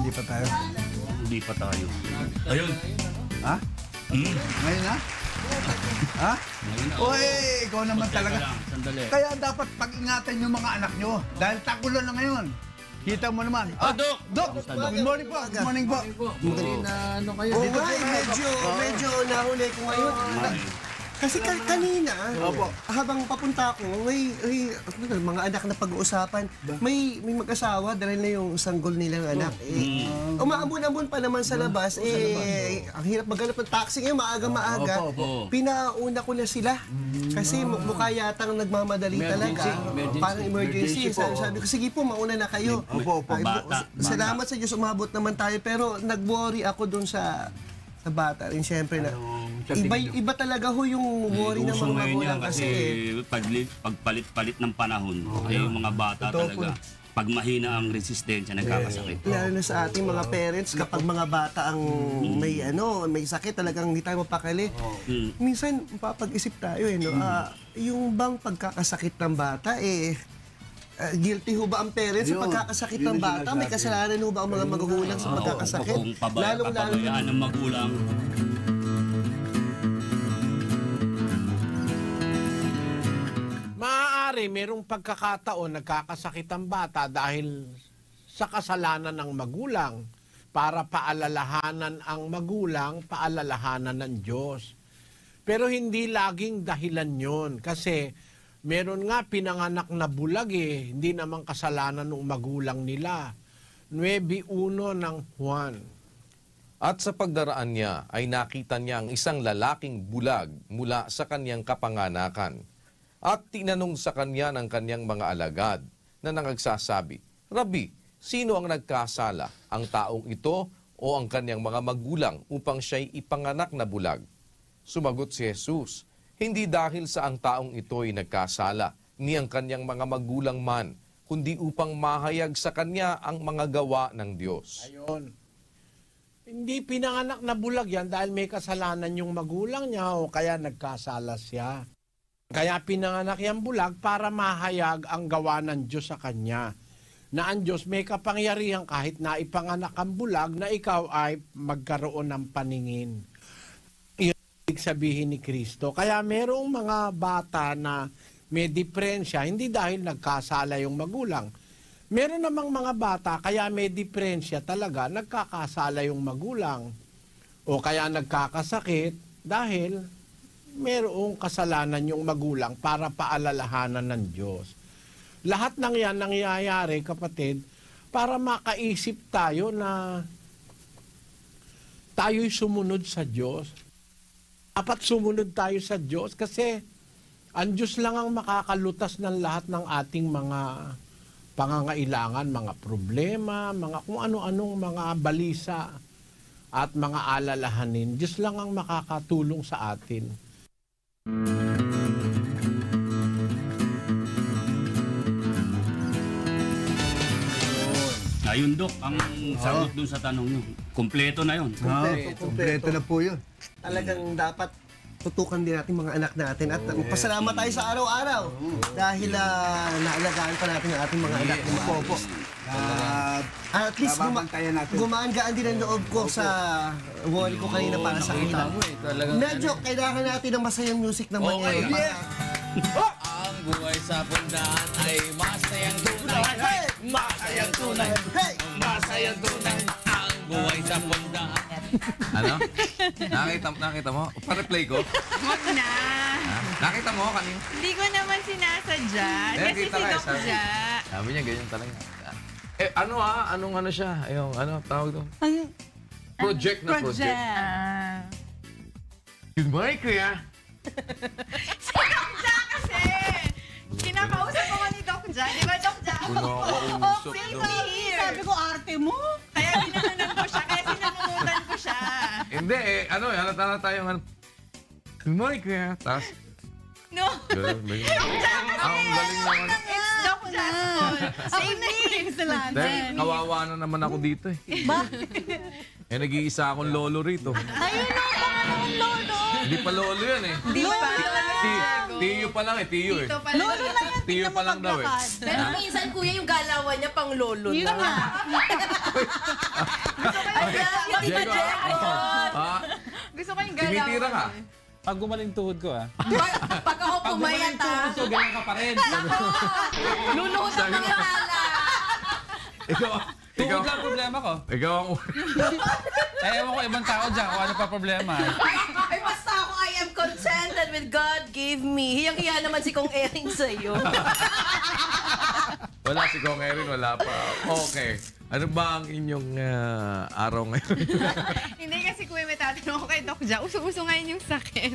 hindi pa tayo. Hindi pa tayo. Ayun. Ha? Ngayon na? Ha? Ngayon na. Uy, ikaw naman Teka talaga. lang, sandali. Kaya dapat pag-ingatan yung mga anak nyo. Dahil tagulan na ngayon. Kita mo naman. Dok! Dok! Good morning po. Good morning po. Ano kayo? Oo nga, medyo nahuli ko ngayon. Kasi kanina, habang papunta ako, may mga anak na pag-uusapan. May mag-asawa, dahil na yung sanggol nilang anak. Umaambon-ambon pa naman sa labas. Ang hirap maghanap ng taxi ngayon, maaga-maaga. Pinauna ko na sila. Kasi mukha yatang nagmamadali talaga. Parang emergency. Sabi ko, sige po, mauna na kayo. Salamat sa Diyos, umabot naman tayo. Pero nag-worry ako dun sa bata rin, siyempre na. Iba talaga ho yung worry ng mga magulang kasi pagpalit-palit ng panahon, yung mga bata talaga, pag mahina ang resistensya, nagkakasakit. Lalo na sa ating mga parents, kapag mga bata ang may sakit, talagang hindi tayo mapakali. Minsan, mapapag-isip tayo, yung bang pagkakasakit ng bata, guilty ho ba ang parents sa pagkakasakit ng bata? May kasalanan ho ba ang mga magulang sa pagkakasakit? Kung pabayaan ng magulang. Maaari merong pagkakataon nagkakasakit ang bata dahil sa kasalanan ng magulang para paalalahanan ang magulang, paalalahanan ng Diyos. Pero hindi laging dahilan yon kasi meron nga pinanganak na bulag hindi naman kasalanan ng magulang nila. 9:1 ng Juan. At sa pagdaraan niya ay nakita niya ang isang lalaking bulag mula sa kanyang kapanganakan. At tinanong sa kanya ng kanyang mga alagad na nangagsasabi, Rabi, sino ang nagkasala, ang taong ito o ang kanyang mga magulang upang siya'y ipanganak na bulag? Sumagot si Jesus, hindi dahil sa ang taong ito ay nagkasala, ni ang kanyang mga magulang man, kundi upang mahayag sa kanya ang mga gawa ng Diyos. Ayun. Hindi pinanganak na bulag yan dahil may kasalanan yung magulang niya o kaya nagkasala siya. Kaya pinanganak yan bulag para mahayag ang gawa ng Diyos sa kanya. Na ang Diyos may kapangyarihan kahit na ipanganak ang bulag na ikaw ay magkaroon ng paningin. Iyon ang sabihin ni Kristo. Kaya merong mga bata na may diferensya, hindi dahil nagkasala yung magulang. Meron namang mga bata, kaya may diferensya talaga, nagkakasala yung magulang. O kaya nagkakasakit dahil merong kasalanan yung magulang para paalalahanan ng Diyos. Lahat ng yan nangyayari, kapatid, para makaisip tayo na tayo'y sumunod sa Diyos. Dapat sumunod tayo sa Diyos kasi ang Diyos lang ang makakalutas ng lahat ng ating mga pangangailangan, mga problema, mga kung ano-anong mga balisa at mga alalahanin. Diyos lang ang makakatulong sa atin. Ayun, Dok, ang sagot dun sa tanong nyo. Kompleto na yun. Kompleto na po yun. Talagang dapat tutukan din natin mga anak natin at pasalamat tayo sa araw-araw dahil naalagaan pa natin ang ating mga anak. At least gumaan-gaan din ang loob ko sa worry ko kanina para sa kanila. Medyo kailangan natin ng masayang music naman ngayon. Ang buhay sa pundaan ay masayang tunay. Masayang tunay. Masayang tunay. Ang buhay sa pundaan. Ano? Nakita mo? Pa-replay ko? Huwag na. Nakita mo kanina? Hindi ko naman sinasadya. Kasi si Doc Ja. Sabi niya ganyan talaga. Anong ano siya? Yung tawag doon? Project na project. Good morning, kuya. Si Doc Ja kasi! Kinakausap ko nga ni Doc Ja. Di ba, Doc Ja? Kinakausap here. Sabi ko, arte mo. Kaya ginahanan ko siya. Kaya sinamunutan ko siya. Hindi, halata tayong good morning, kuya. Tapos, No. Doc Ja kasi! Ang galing naman. It's Doc Ja. Same name. Dahil kawawa na naman ako dito eh. Bakit? Nag-iisa akong lolo rito. Ayun o, pangalawang lolo. Hindi pa lolo yan eh. Hindi pa. Tiyo pa lang eh, tiyo eh. Tito pala. Lolo na yan. Tiyo pa lang daw eh. Pero minsan, kuya, yung galawan niya pang lolo Yun na. nga. Diego, Gusto ko yung galaw. tumitira ka. Pag gumaling tuhod ko Pag ako pumayat tuhod ko, ganyan ka pa rin. luluhod ang mga ala. Ikaw Tuhod lang problema ko. Ikaw ang... Ewan ko ibang tao dyan kung ano pa problema. Ay, basta ako, I am contented with God gave me. Hiyang-hiya naman si Kong Ering sa'yo. Wala si Kong Erin, wala pa. Okay. Ano ba ang inyong araw ngayon? Hindi kasi kuya, may tatanong ako kay Doc Ja. Uso-uso ngayon yung sakit.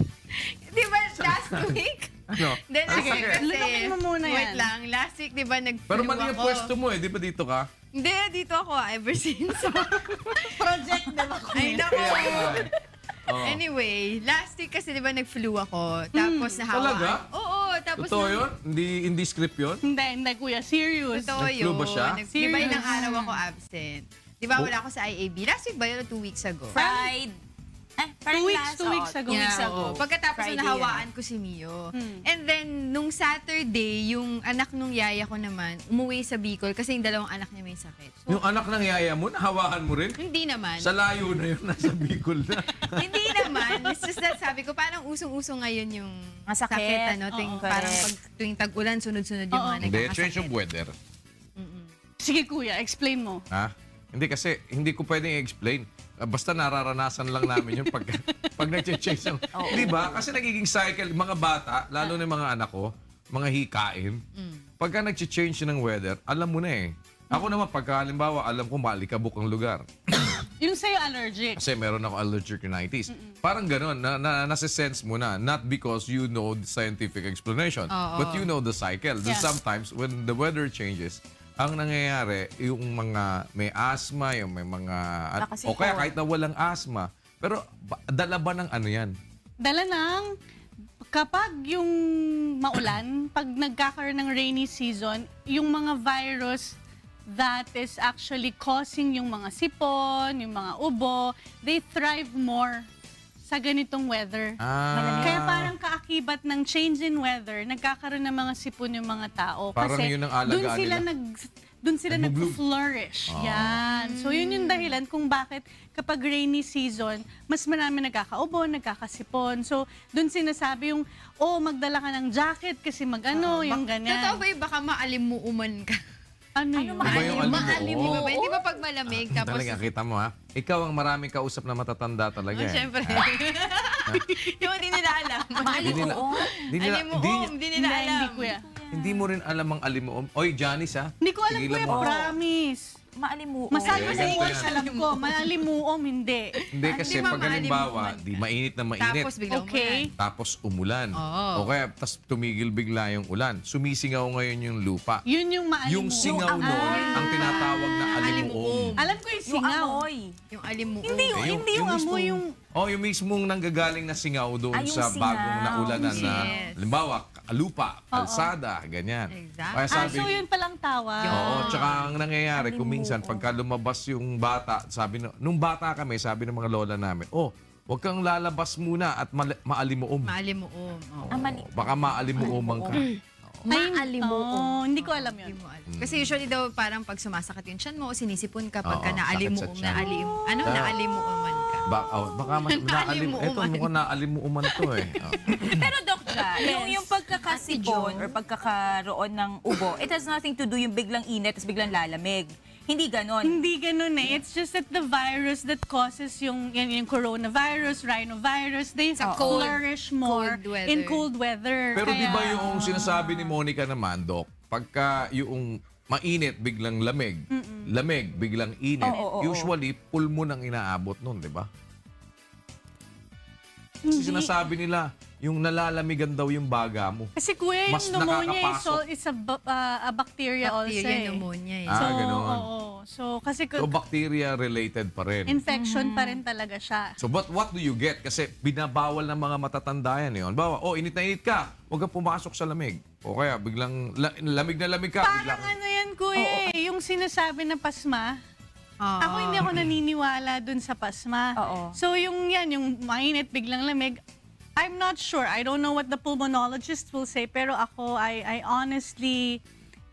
Di ba last week? Ano? Then, Ang last week sakit? kasi, Lunukin mo muna yan. wait lang, last week, di ba, nag-flu Pero mali yung ako. pwesto mo eh, di ba dito ka? Hindi, dito ako ever since. Project, di ba? Ay, naku. Oh. Anyway, last week kasi, di ba, nag-flu ako. Tapos nahawaan. Talaga? Oo, tapos Totoo yun? Hindi script yun? Hindi, kuya. Serious. Totoo Nag-flu yun. ba siya? Di ba, ilang Serious. araw ako absent? Di ba, wala ako sa IAB. Last week ba yun o 2 weeks ago? Two weeks ago. Yeah, oo. Pagkatapos Friday nahawaan ko si Mio. And then, nung Saturday, yung anak nung yaya ko naman, umuwi sa Bicol kasi yung dalawang anak niya may sakit. So, Yung anak ng yaya mo, nahawahan mo rin? hindi naman. Sa layo na yun, nasa Bicol na. Hindi naman. It's just that sabi ko, parang usong-uso ngayon yung Masakit. ano, tuwing, Oo, parang correct. pag tuwing tag-ulan, sunod-sunod yung mga Hindi, change nagkakasakit. of weather. Sige, kuya. Explain mo. Ha? Hindi kasi, hindi ko pwedeng i-explain. Basta nararanasan lang namin yung pag nag-change ng... Di ba? Kasi nagiging cycle, mga bata, lalo na yung mga anak ko, mga hikain, pagka nag-change ng weather, alam mo na eh. Ako naman, pagka halimbawa, alam ko malikabok ang lugar. Yung sa'yo allergic. Kasi meron ako allergic rhinitis. Parang gano'n, nasa-sense mo na, not because you know the scientific explanation, but you know the cycle. Then Yeah. sometimes, when the weather changes, ang nangyayari, yung mga may asthma, yung may mga... O kaya kahit na walang asthma, pero dala ba ng ano yan? Dala ng kapag yung maulan, pag nagkakaroon ng rainy season, yung mga virus that is actually causing yung mga sipon, yung mga ubo, they thrive more sa ganitong weather. Kaya parang kaakibat ng change in weather, nagkakaroon ng mga sipon yung mga tao. Parang kasi yun ang alagaan nila. Doon sila Nagbo-bloom. nag-flourish. Yan. So, yun yung dahilan kung bakit kapag rainy season, mas marami nagkakaubo, nagkakasipon. So, doon sinasabi yung, magdala ka ng jacket kasi mag-ano, yung ganyan. Totoo ba yung baka maalimuuman ka? Ano yun? Iba yung Maalimu alimuo. ba? Hindi ba pag malamig? Tapos, Talaga, kita mo ha? Ikaw ang maraming kausap na matatanda talaga eh. syempre. Yung hindi nila alam. Hindi nila, Hindi nila alam. Hindi, kuya. hindi mo rin alam ang alimuom. Oy, Janice ha? Hindi ko alam, Tigilan kuya, mo. promise. Maalimuo. Masabi Okay, sa ganito English, yan. alam ko. Malalimuom, hindi. Hindi kasi Hindi ba pag halimbawa, maalimuan? di mainit na mainit. Tapos biglang Okay. Tapos umulan. Oo. O kaya, tas tumigil bigla yung ulan. Sumisingaw ngayon yung lupa. Yun yung maalimuom. Yung singaw nun, ang tinatawag na alimuom. Alam ko yung Yung singaw. amoy. Yung alimuo. Hindi yung, Eh, hindi yung amoy, yung... Yung mismong nanggagaling na singaw doon Yung sa singaw. bagong naulanan na, Yes. halimbawa, lupa, kalsada, ganyan. Exactly. Kaya sabi, so yun palang tawag. oo, tsaka ang nangyayari, kung minsan, pagka lumabas yung bata, sabi nung bata kami, sabi ng mga lola namin, huwag kang lalabas muna at maalimuom. Maalimuom. Oo. Baka maalimuoman ka. Maalimuom. Hindi ko alam yun. Hindi mo alam. Kasi usually daw parang pag sumasakit yung tiyan mo, sinisipon ka pagka Oo, naalimuom, sakit sa tiyan. naalimuoman ka. Baka mas Naalimuoman. ito mukhang naalimuoman to eh. Pero Dokta, yung pagkakasipon or pagkakaroon ng ubo, it has nothing to do yung biglang init at biglang lalamig. Hindi ganon. Hindi ganun eh. It's just that the virus that causes yung coronavirus, rhinovirus, they cold- flourish more cold weather. in cold weather. Pero di Kaya- ba yung sinasabi ni Monica naman, Doc, pagka yung mainit, biglang lamig, lamig, biglang init, usually, pulmon ang inaabot nun, di ba? Kasi sinasabi nila, yung nalalamigan daw yung baga mo. Kasi kuya, yung Mas pneumonia nakakapasok. is a bacteria also Bacteria, eh. pneumonia eh. Ah, ganun. oo. So, kasi So, bacteria-related pa rin. infection pa rin talaga siya. So, but what do you get? Kasi binabawal ng mga matatanda yan yun. Bawa, init na init ka, huwag kang pumasok sa lamig. O kaya, biglang lamig na lamig ka. Parang biglang, ano yan kuya eh, yung sinasabi na pasma. Ako hindi ako naniniwala dun sa pasma. Oo. So yung yan, yung mainit, biglang lamig, I'm not sure. I don't know what the pulmonologist will say, pero ako, I honestly,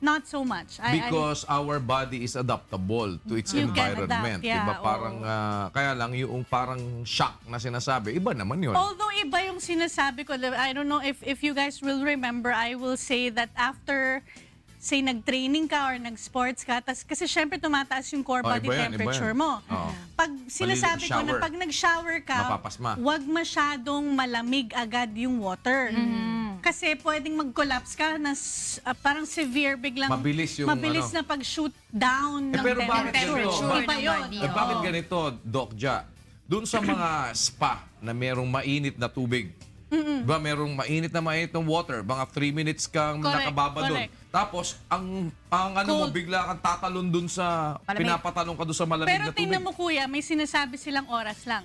not so much. Because our body is adaptable to its You can environment. adapt, yeah, Diba? Parang, kaya lang yung parang shock na sinasabi, iba naman yun. Although iba yung sinasabi ko, I don't know if you guys will remember, I will say that after, say, nag-training ka or nag-sports ka, kasi syempre tumataas yung core body iba yan, temperature iba yan. mo. Oo. Pag sinasabi ko na shower. pag nag-shower ka, Mapapasma. huwag masyadong malamig agad yung water. Kasi pwedeng mag-collapse ka na parang severe, biglang Mabilis yung na pag-shoot down ng pero bakit temperature. ganito? Iba yun. Bakit ganito, Doc Ja? Doon sa mga spa na merong mainit na tubig, ba merong mainit na water, mga 3 minutes kang Correct, nakababa doon. correct. Tapos, ang ano mo, Cold. bigla kang tatalon doon sa, pinapatalon ka doon sa malamig Pero na tubig. tingnan mo kuya, may sinasabi silang oras lang.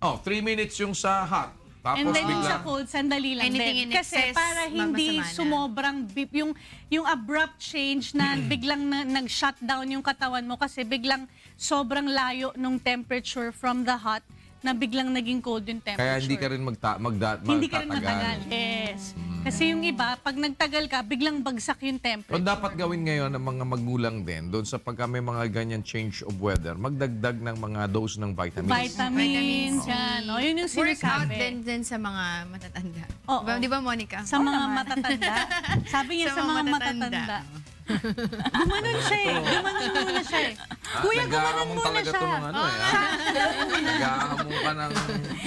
Oh, 3 minutes yung sa hot. Tapos And then yung bigla, sa cold, sandali lang Anything din. in Kasi excess, para hindi masama na. sumobrang beep, yung abrupt change na biglang nag-shutdown yung katawan mo kasi biglang sobrang layo nung temperature from the hot na biglang naging cold yung temperature. kaya hindi ka rin Hindi ka rin magtatagal. matagal. Yes. Kasi yung iba, pag nagtagal ka, biglang bagsak yung Ang temperature. dapat gawin ngayon ng mga magulang din, doon sa pagka may mga ganyan change of weather, magdagdag ng mga dose ng vitamins. Vitamins, yan. O, yun yung Workout sinasabi. din sa mga matatanda. Oo. Di ba, Monica? Sa mga matatanda. Sabi niya sa mga matatanda. Gumanon siya eh. Gumanon muna siya eh. Kuya, gumanon muna talaga siya. to ng ano eh. Nag-aamon ka ng...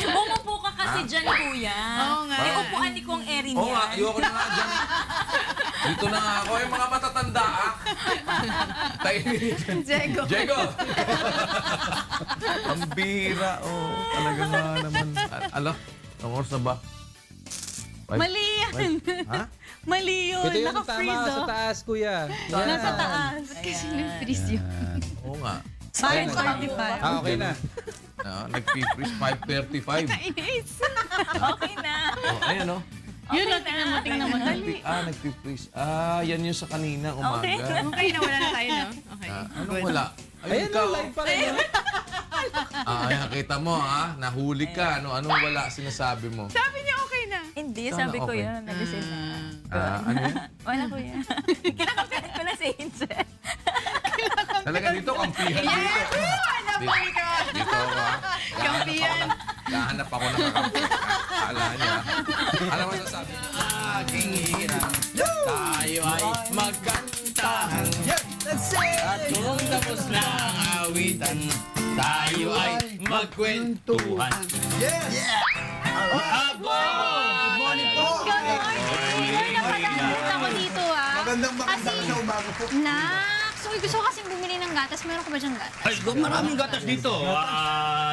Umupo ka kasi dyan, kuya. Oo nga. Yung upuan ni Kong Erin Oo nga, yan. ayoko na nga dyan. Dito na nga ako, yung mga matatanda Diego. Diego! Ang bira, talaga nga naman. Alam, ang oras na ba? Mali yan. Ha? Mali yun. Ito yung Naka-freeze tama sa oh. taas, kuya. Yan. Nasa taas. Kasi nag-freeze yun. Oo nga. 5:35. Okay na. Nag-freeze 5:35. Kainis. Okay na. Ayan o. Yun lang, tingnan mo. Dali. Nag-freeze. Yan yung sa kanina, umaga. Okay na, wala na tayo, no? Okay. Anong wala? Ayan ikaw. na, live pa rin. Ayan, kita mo nahuli ka. Anong wala sinasabi mo? Sabi niya okay na. Hindi, Sana sabi ko okay. yan. Nag-send na. Ano yan? Wala, kuya. Kinakampihan ko na si Angel. Talaga dito, kampihan dito. Ano ba ka? Dito ako Kampihan. Gahanap ako ng kakampihan. Kala niya. Alam mo sasabi? Aking hirap, tayo ay magkantahan. At kung tapos na ang awitan, tayo ay magkwentuhan. Good morning po. Napalambot ako dito Magandang sa umaga po. Naks, uy, gusto ko kasing bumili ng gatas. Meron ko ba diyang gatas? Ay, maraming gatas dito.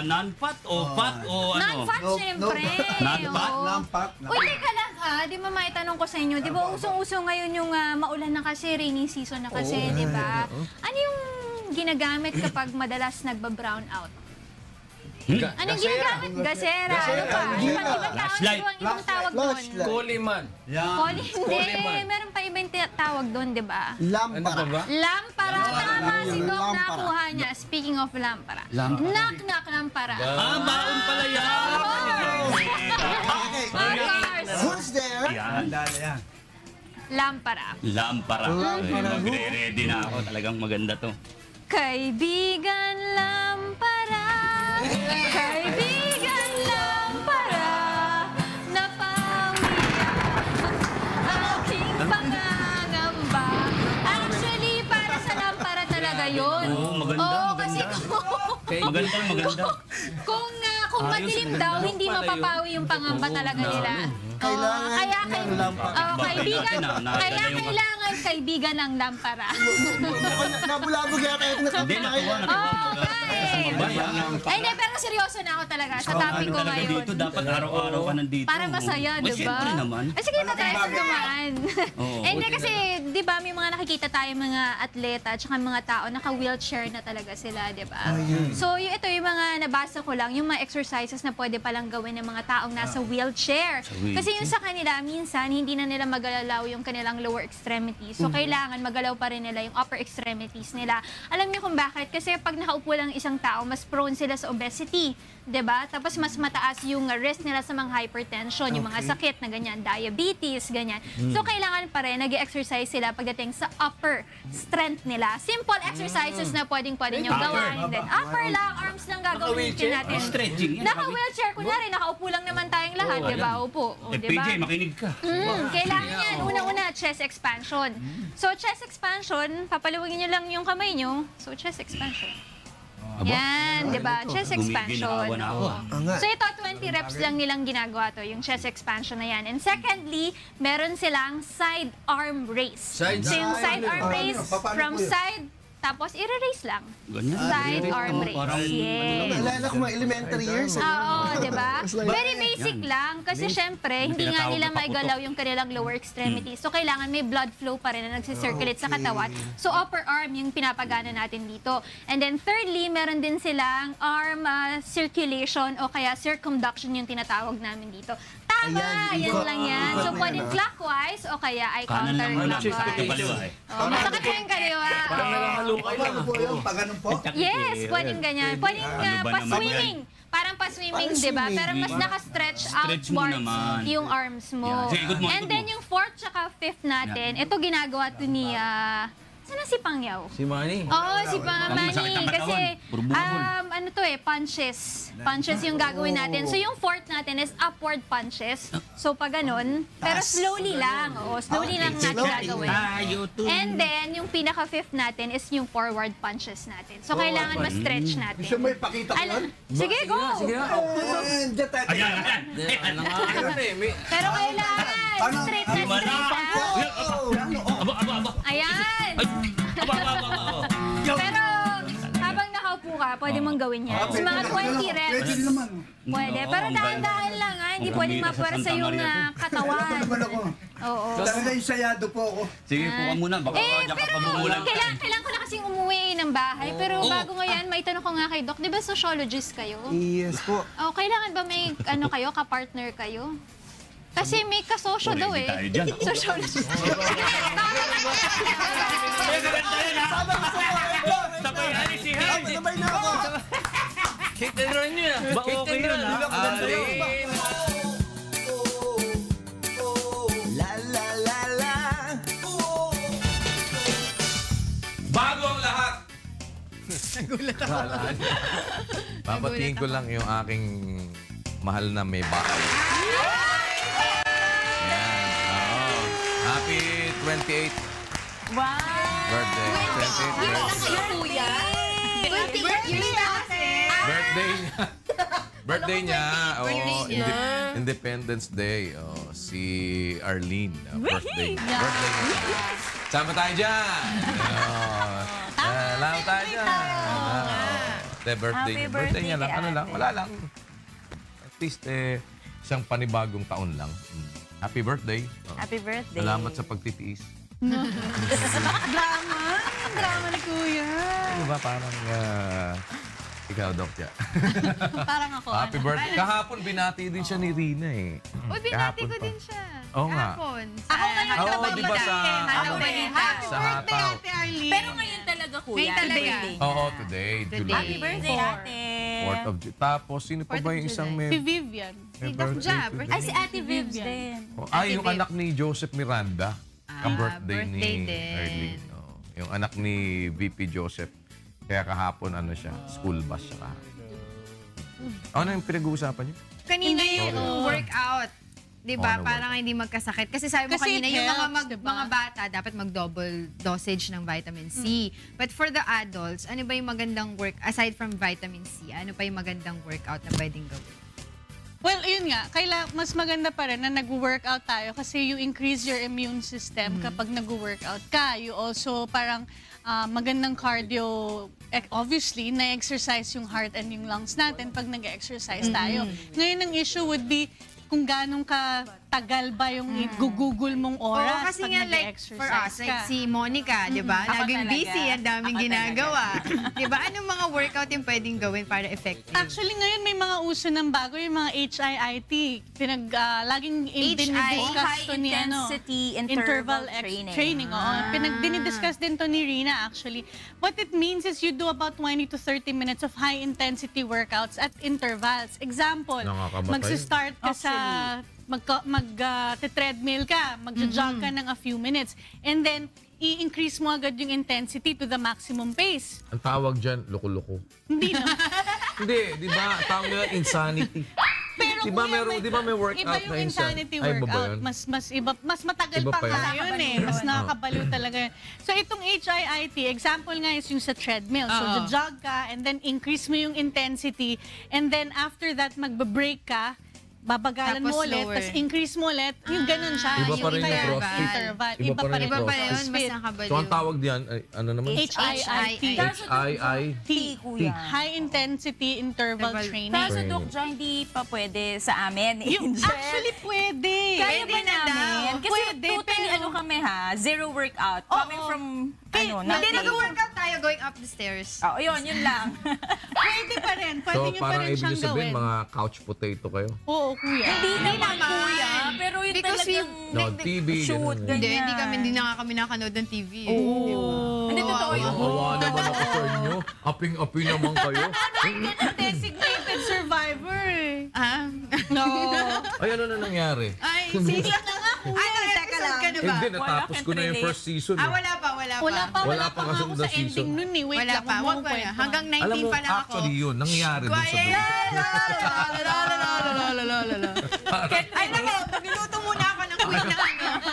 Non-fat o fat o ano? Non-fat, syempre. Non-fat? Oo. Lampak. Uy, teka lang di ba maitanong ko sa inyo, di ba usong-uso ngayon yung maulan na kasi, rainy season na kasi, di ba? Ano yung ginagamit kapag madalas nagba-brown out? Anong ginagamit? Gasera. Ano pa? Ibang Flashlight. ibang tawag doon. Kuliman. Yan. Hindi, meron pa ibang tawag doon, di ba? Ano pa ba? Lampara. Tama si Doc Lampara. nakuha niya. Speaking of lampara. Knock-knock lampara. Baon pala yan. Okay. Of course. Who's there? Yan. Dali yan. Lampara. Lampara. Ay, magre-ready na ako. Talagang maganda to. Kaibigan lampara. Kaibigan lampara. Napamiyak aking pangangamba. Actually, para sa lampara talaga yun. Oo, maganda, Oo, maganda. kasi Maganda. kung madilim daw, hindi mapapawi yung pangamba talaga nila. Kailangan Kaya Natin kaibigan, na, kaya nakita yung- kailangan kaibigan ng lampara. Nabulabog yata ito na Hindi, natuwa. Ay, hindi, pero seryoso na ako talaga sa topic ko Talaga ngayon. dito, dapat araw-araw ka nandito. Para masaya, Ay, di ba? siyempre naman. Ay, sige na tayo sa dumaan. Oo, Hindi buti kasi, di ba, may mga nakikita tayo mga atleta at saka mga tao, naka-wheelchair na talaga sila, di ba? So, ito yung mga nabasa ko lang, yung mga exercises na pwede palang gawin ng mga taong nasa wheelchair. Kasi yung sa kanila, minsan, hindi na nila magalaw yung kanilang lower extremities. So, kailangan magalaw pa rin nila yung upper extremities nila. Alam niyo kung bakit? Kasi pag nakaupo lang isang tao, mas prone sila sa obesity. 'Di ba? Tapos mas mataas yung risk nila sa mga hypertension, yung mga sakit na ganyan, diabetes, ganyan. So kailangan pa rin nag-exercise sila pagdating sa upper strength nila. Simple exercises na pwedeng nyo gawin. Then upper lang, arms lang gagawin natin. Stretching. Naka-wheelchair, kunwari, nakaupo lang naman tayong lahat, di ba? Upo. O, di ba? PJ, makinig ka. Kailangan yan. Una-una, chest expansion. So, chest expansion, papalawagin nyo lang yung kamay nyo. So, chest expansion. Yan, di ba? Chest expansion. Gumiginawa na ako. So ito, 20 reps lang nilang ginagawa to, yung chest expansion na yan. And secondly, meron silang side arm raise. So yung side arm raise, from side, tapos i-raise lang. Ganyan. Side arm raise. Yes. Naalala ko mga elementary years. Oo, di ba? Very basic lang. Kasi syempre, hindi nga nila maigalaw yung kanilang lower extremities. So, kailangan may blood flow pa rin na nagsisirculate sa katawan. So, upper arm yung pinapagana natin dito. And then, thirdly, meron din silang arm circulation o kaya circumduction yung tinatawag namin dito. Tama! Yan lang yan. So, pwedeng clockwise o kaya ay counterclockwise. Masakit yung kaliwa. Paano po yun? Pag ganun po? Yes, pwedeng ganyan. Pwedeng pa-swimming. Parang pa-swimming, di ba? Pero mas naka-stretch outwards yung arms mo. And then yung fourth tsaka fifth natin, ito ginagawa to ni... Saan si Pangyaw? Si Manny. Oo, si Manny. Kasi, ano to punches. Punches yung gagawin natin. So, yung fourth natin is upward punches. So, pag ganun. Pero slowly lang. Oo, slowly lang natin gagawin. And then, yung pinaka-fifth natin is yung forward punches natin. So, kailangan ma-stretch natin. Gusto mo ipakita ko yun? Sige, go! Ayan. Pero kailangan straight na straight. Ayan! Pero habang nakaupo ka, pwede mong gawin yan. Sa mga 20 reps, Pwede naman. pwede. Pero dahan-dahan lang, hindi pwedeng mapuwersa yung katawan. Oo. Talaga ensayado po ako. Sige, puka muna. Baka Pero ka pabumulan. kailangan ko na kasing umuwi ng bahay. Pero bago ngayon, maitanong ko nga kay Doc, di ba sociologist kayo? Yes po. Oh, kailangan ba may kayo, ka-partner kayo? Kasi may kasosyo daw eh. Sociologist. Sabay na ako. Kick and run niya. Ba okay yun, ha? Alin. La la la la. Bago ang lahat! Papatingin ko lang yung aking mahal na may bahay. Yan. Oo. Happy 28th birthday. 28th birthday. 28 years na kasi. Birthday niya. Birthday niya. Independence Day. Si Arlene. Birthday niya. Sama tayo dyan. Salamat tayo dyan. Birthday niya lang. Ano lang? Wala lang. At least, isang panibagong taon lang. Happy birthday. Happy birthday. Salamat sa pagtitiis. Drama ni Kuya. Diba parang... ikaw, Doc, ya. Parang ako. Happy birthday. Kahapon, binati din siya ni Rina eh. Uy, binati ko din siya. Oo nga. Kahapon. Ako ngayon Oo, na di ba sa... Happy Sa birthday, hataw. Ate Arlene. Pero ngayon talaga, Kuya. Ngayon talaga. Birthday. Oo, today. July. Happy birthday, ate. 4th of July. Tapos, sino pa ba yung isang may... Si Vivian. may Si Doc birthday Ja, today? Ay, si Ate Vibs din. Yung anak ni Joseph Miranda. Ka-birthday ni birthday din. Arlene. Yung anak ni VP Joseph. Kaya kahapon, ano siya, school bus siya kahapon. Ano yung pinag-uusapan niyo? Kanina yung workout. Diba? Ano Parang hindi magkasakit. Kasi sabi mo Kasi kanina, it yung helps, diba? mga bata, dapat mag-double dosage ng vitamin C. But for the adults, ano ba yung magandang aside from vitamin C, ano pa yung magandang workout na pwedeng gawin? Well, yun nga, mas maganda pa rin na nag-workout tayo kasi you increase your immune system kapag nag-workout ka. You also parang magandang cardio, obviously, na-exercise yung heart and yung lungs natin pag nag-exercise tayo. Ngayon, ang issue would be kung ganong ka matagal ba yung i-google mong oras Oo, kasi pag nga like for us, nag-exercise like ka? si Monica, di ba? Ako Laging talaga. busy, ang daming Ako ginagawa. Di ba? Anong mga workout yung pwedeng gawin para effective? Actually, ngayon may mga uso ng bago, yung mga HIIT. Laging dinidiscuss to ni High-intensity interval training. Oo. Dinidiscuss din to ni Rina, actually. What it means is you do about 20 to 30 minutes of high-intensity workouts at intervals. Example, Nakakamatay. magsa-start ka sa mag-treadmill ka, mag-jog ka ng a few minutes, and then i-increase mo agad yung intensity to the maximum pace. Ang tawag dyan, loko-loko. Hindi na. Hindi, di ba? Tawag nila insanity. Pero Di ba kuya, di ba may workout iba yung na insanity Ay, iba ba workout. yun? Mas matagal Iba pa pa yun? nga yun eh. Mas nakakabaliw talaga yun. So itong HIIT, example nga is yung sa treadmill. So jog ka and then increase mo yung intensity and then after that magbe-break ka, babagalan Tapos mo ulit, slower. tapos increase mo ulit, yung ganun siya. Iba pa rin yung CrossFit. Interval. Iba pa rin yung Iba pa CrossFit. yun, mas nakabaliw. So ang tawag diyan ay ano naman? HIIT. T, kuya. High intensity interval training. Pero sa Doc Jo, hindi pa pwede sa amin, Angel. Actually, pwede. Kaya ba na daw. namin? Kasi Pwede, totally pero- ano kami ha, zero workout. Coming from, Hindi, nothing. nag-workout tayo going up the stairs. Oo, yun lang. Pwede pa rin. Pwede So nyo pa parang rin ibig siyang sabihin, gawin. mga couch potato kayo. Oo, kuya. Hindi naman, kuya. Pero yun Because talagang No, TV, shoot, ganun. ganyan. Hindi na nga kami nakakanood ng TV. Hindi, totoo yun. Awa naman ako sa inyo. Aping-api naman kayo. Designated survivor eh. Ah? No. Ay, ano na nangyari? Ay, season na nga. Ay, teka lang. Ka na ba? Hindi, natapos ko na yung first season. Ah, eh. wala pa. Wala pa kasi ako the sa ending season. nun eh. Wait Wala lang, pa. huwag Wag mo pa na. kwento. Hanggang 19 Alam mo, pa lang ako. actually yun, nangyari dun sa Quiet! Ay, naku, minuto muna ako ng quick na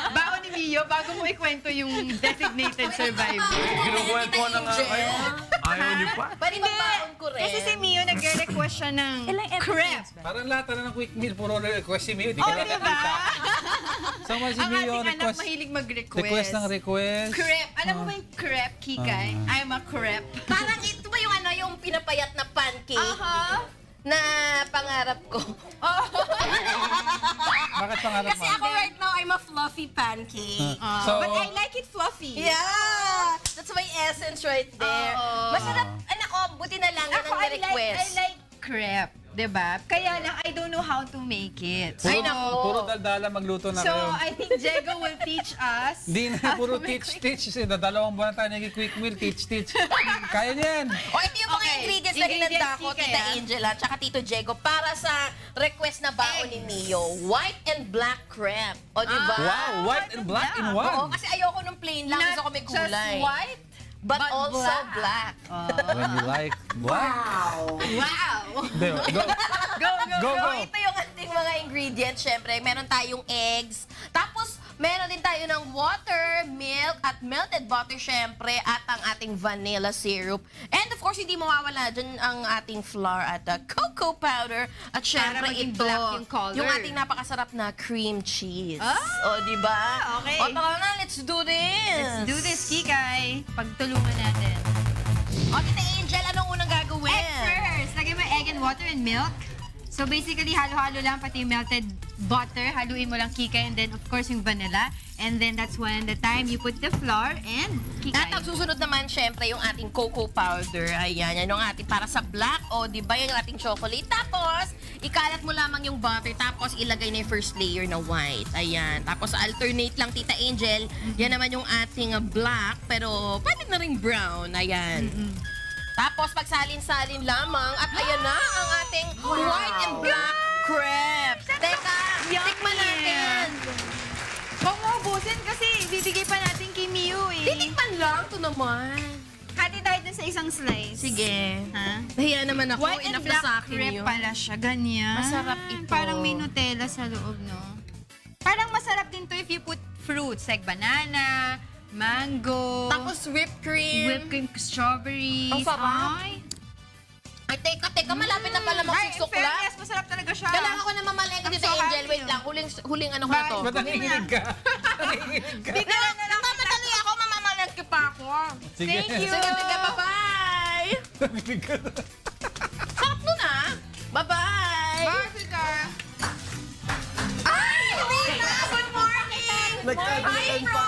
baon ni Mio bago mo ikwento yung designated survivor. Kinukwento na nga kayo. Ayaw niyo pa? Hindi. Kasi si Mio nag-request siya ng crepe. Parang lahat na ng quick meal, puro request si Mio. Di Oh, ka diba? Sama si Ang Mio, ating anak request. mahilig mag-request. Request ng request. Crepe. Alam mo ba yung crepe, Kikay? I'm a crepe. Parang ito ba yung ano, yung pinapayat na pancake Aha. na pangarap ko? Bakit pangarap Kasi mo? ako right now, I'm a fluffy pancake. So, But I like it fluffy. Yeah! That's my essence right there. Oo. Masarap, anak ko, buti na lang yan Ako, ang I request. like crepe. Diba? Kaya lang, I don't know how to make it. puro, I know. puro daldala magluto na So, kayo. I think Diego will teach us. Hindi na, how puro to make teach. Dalawang buwan tayo nag-quick meal, teach. Kaya niyan. O, ito yung mga Okay, ingredients na ingredients, hinanda ko, Kika, Tita ah. Angela, tsaka Tito Diego, para sa request na baon ni Mio. White and black crepe. O, diba? Wow, white and black in one. Oo, kasi ayoko nung plain lang, gusto ko may kulay. Just white, But also black. When you like black. Wow! Go. Go. Go. Ito yung ating mga ingredients. Siyempre, meron tayong eggs. Tapos, meron din tayo ng water, milk, at melted butter, syempre, at ang ating vanilla syrup. And of course, hindi mawawala dyan ang ating flour at cocoa powder. At syempre, maging ito, black yung color. yung ating napakasarap na cream cheese. Ah! O, diba? Okay. O, tara na, let's do this! Let's do this, Kikay. Pagtulungan natin. O, Tita Angel, anong unang gagawin? Egg first. Lagay mo egg and water and milk. So basically, halo-halo lang, pati yung melted butter. Haluin mo lang, Kikay, and then of course yung vanilla. And then that's when the time you put the flour and Kikay. At ang susunod naman, syempre, yung ating cocoa powder. Ayan, yan yung ating para sa black. O, di ba, yung ating chocolate. Tapos, ikalat mo lamang yung butter. Tapos, ilagay na yung first layer na white. Ayan. Tapos, alternate lang, Tita Angel. Yan naman yung ating black. Pero, pwede na rin brown. Ayan. Tapos, pagsalin-salin lamang. At ayan na ang ating white and black crepe. Teka, tikman natin. Huwag mo ubusin kasi bibigay pa natin kay Mio eh. Titikman lang. Ito naman. Hati tayo dun sa isang slice. Sige. Ha? Nahiya naman ako. White and Enough na black sa akin crepe yun. pala siya. Ganyan. Masarap ito. Parang may Nutella sa loob, no? Parang masarap din to if you put fruits like banana, mango, Tapos whipped cream. strawberries. Ang sarap. Ay, Ay, teka, malapit na pala Ay, in magsukla. fairness, masarap talaga siya. Kailangan ko na mamalengke I'm dito, so Angel. happy. Wait lang, huling ano ko na to. Ba't nanginginig ka? Nanginginig ka. Bigla na lang. Mamadali ako, mamamalengke pa ako. Sige. Thank you. Sige, bye-bye. Nanginginig ka. Sarap nun ah. Bye-bye. Bye, Kika. Ay, hindi Nagkakalitan pa.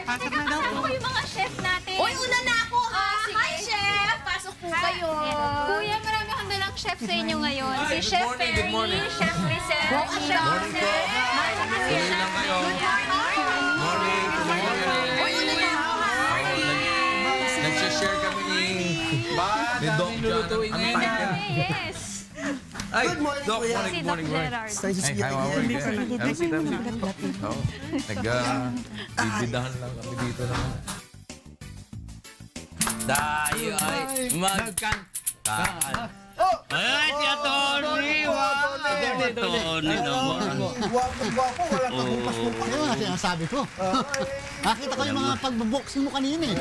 Pasok na daw. Ako yung mga chef natin. Uy, una na ako ha! Hi, chef! Pasok po kayo. Kuya, marami kang dalang chef sa inyo ngayon. Si Good Chef morning, Perry, good morning. Chef Lizelle, Chef Jose, Morning lang kayo. Morning. Uy, una na ako ha! Nag-share kami ni Doc lulutuin John. ngayon. Yes. Ay, Good morning, Doc, Kuya. Si morning. Doc Gerard. Hey, hi, how are you? Have a seat. Oh, nag-bibidahan lang kami dito naman. Tayo ay magkantaan. Ay, si Atty. Wow! Atty. naman. Gwapo, wala pang bukas-bukas. Yung nga sinasabi ko. Nakita ko yung mga pagboboxing mo kanina eh.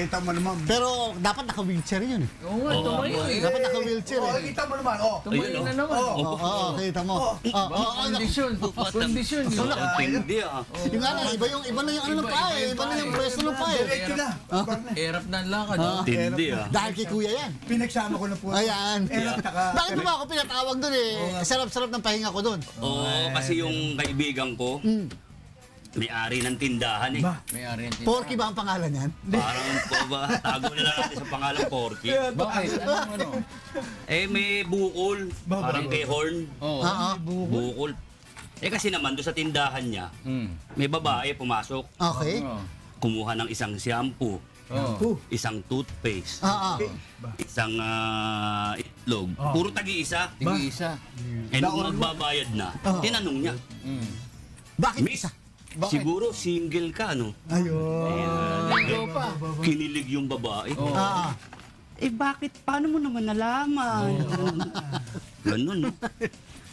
Kita mo naman. Pero dapat naka-wheelchair yun eh. Oo nga, tumayo eh. Dapat naka-wheelchair eh. Kita mo naman, oh. Tumayo na naman. Oo, kita mo. Kondisyon. Kondisyon. Hindi ah. Yung nga lang, iba na yung ano ng paa eh. Iba na yung pwesto ng paa eh. Diretso na. Erap na ang lakad. Hindi ah. Dahil kay kuya yan. Pinagsama ko na po. Ayan. Erap taka. Bakit mo ako pinatawag doon eh? Sarap-sarap ng pahinga ko doon. Oo, kasi yung kaibigan ko, may-ari ng tindahan eh. May-ari yan. Porky ba ang pangalan yan? Parang po ba, tago na lang natin sa pangalang Porky. Bakit? Ano? Eh, may bukol. Parang kay Horn. Oo. Bukol. Eh kasi naman, doon sa tindahan niya, may babae pumasok. Okay. Kumuha ng isang shampoo, isang toothpaste, isang itlog. Puro tagi-isa. Tig-isa. Eh nung magbabayad na, tinanong niya, Bakit Miss, isa? siguro single ka, no? Ayun. Kinilig yung babae. Ah, Eh bakit? Paano mo naman nalaman? Ganun, no?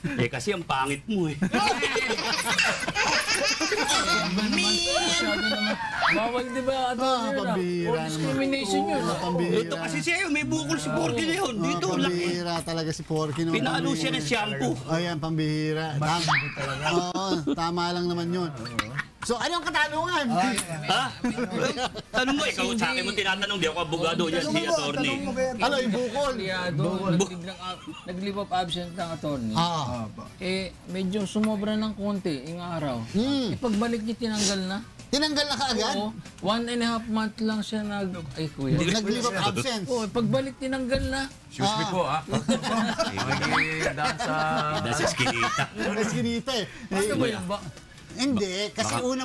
Eh kasi ang pangit mo eh. Masyado naman. Bawal di ba? pambira Discrimination yun. Pambira. Ito kasi siya yun, may bukol si Porky na yun. Dito, laki. Pambira talaga si Porky. No? Pinalo siya ng shampoo. Ayan, pambihira. Oo, tama lang naman yun. So, ano ang katanungan? Ha? Tanong mo, ikaw sa akin mo tinatanong, di ako abogado yan, si attorney. Ano, yung bukol? Nag-leave of absence ng attorney. Eh, medyo sumobra ng konti yung araw. Pagbalik niya tinanggal na. Tinanggal na kaagad? Oo. 1.5 month lang siya ay kuya. Nag-leave of absence? Oo, pagbalik tinanggal na. Excuse me po, ah. Magiging sa... Nasa eskinita. Eskinita eh. Ano ba yun ba? Hindi, kasi una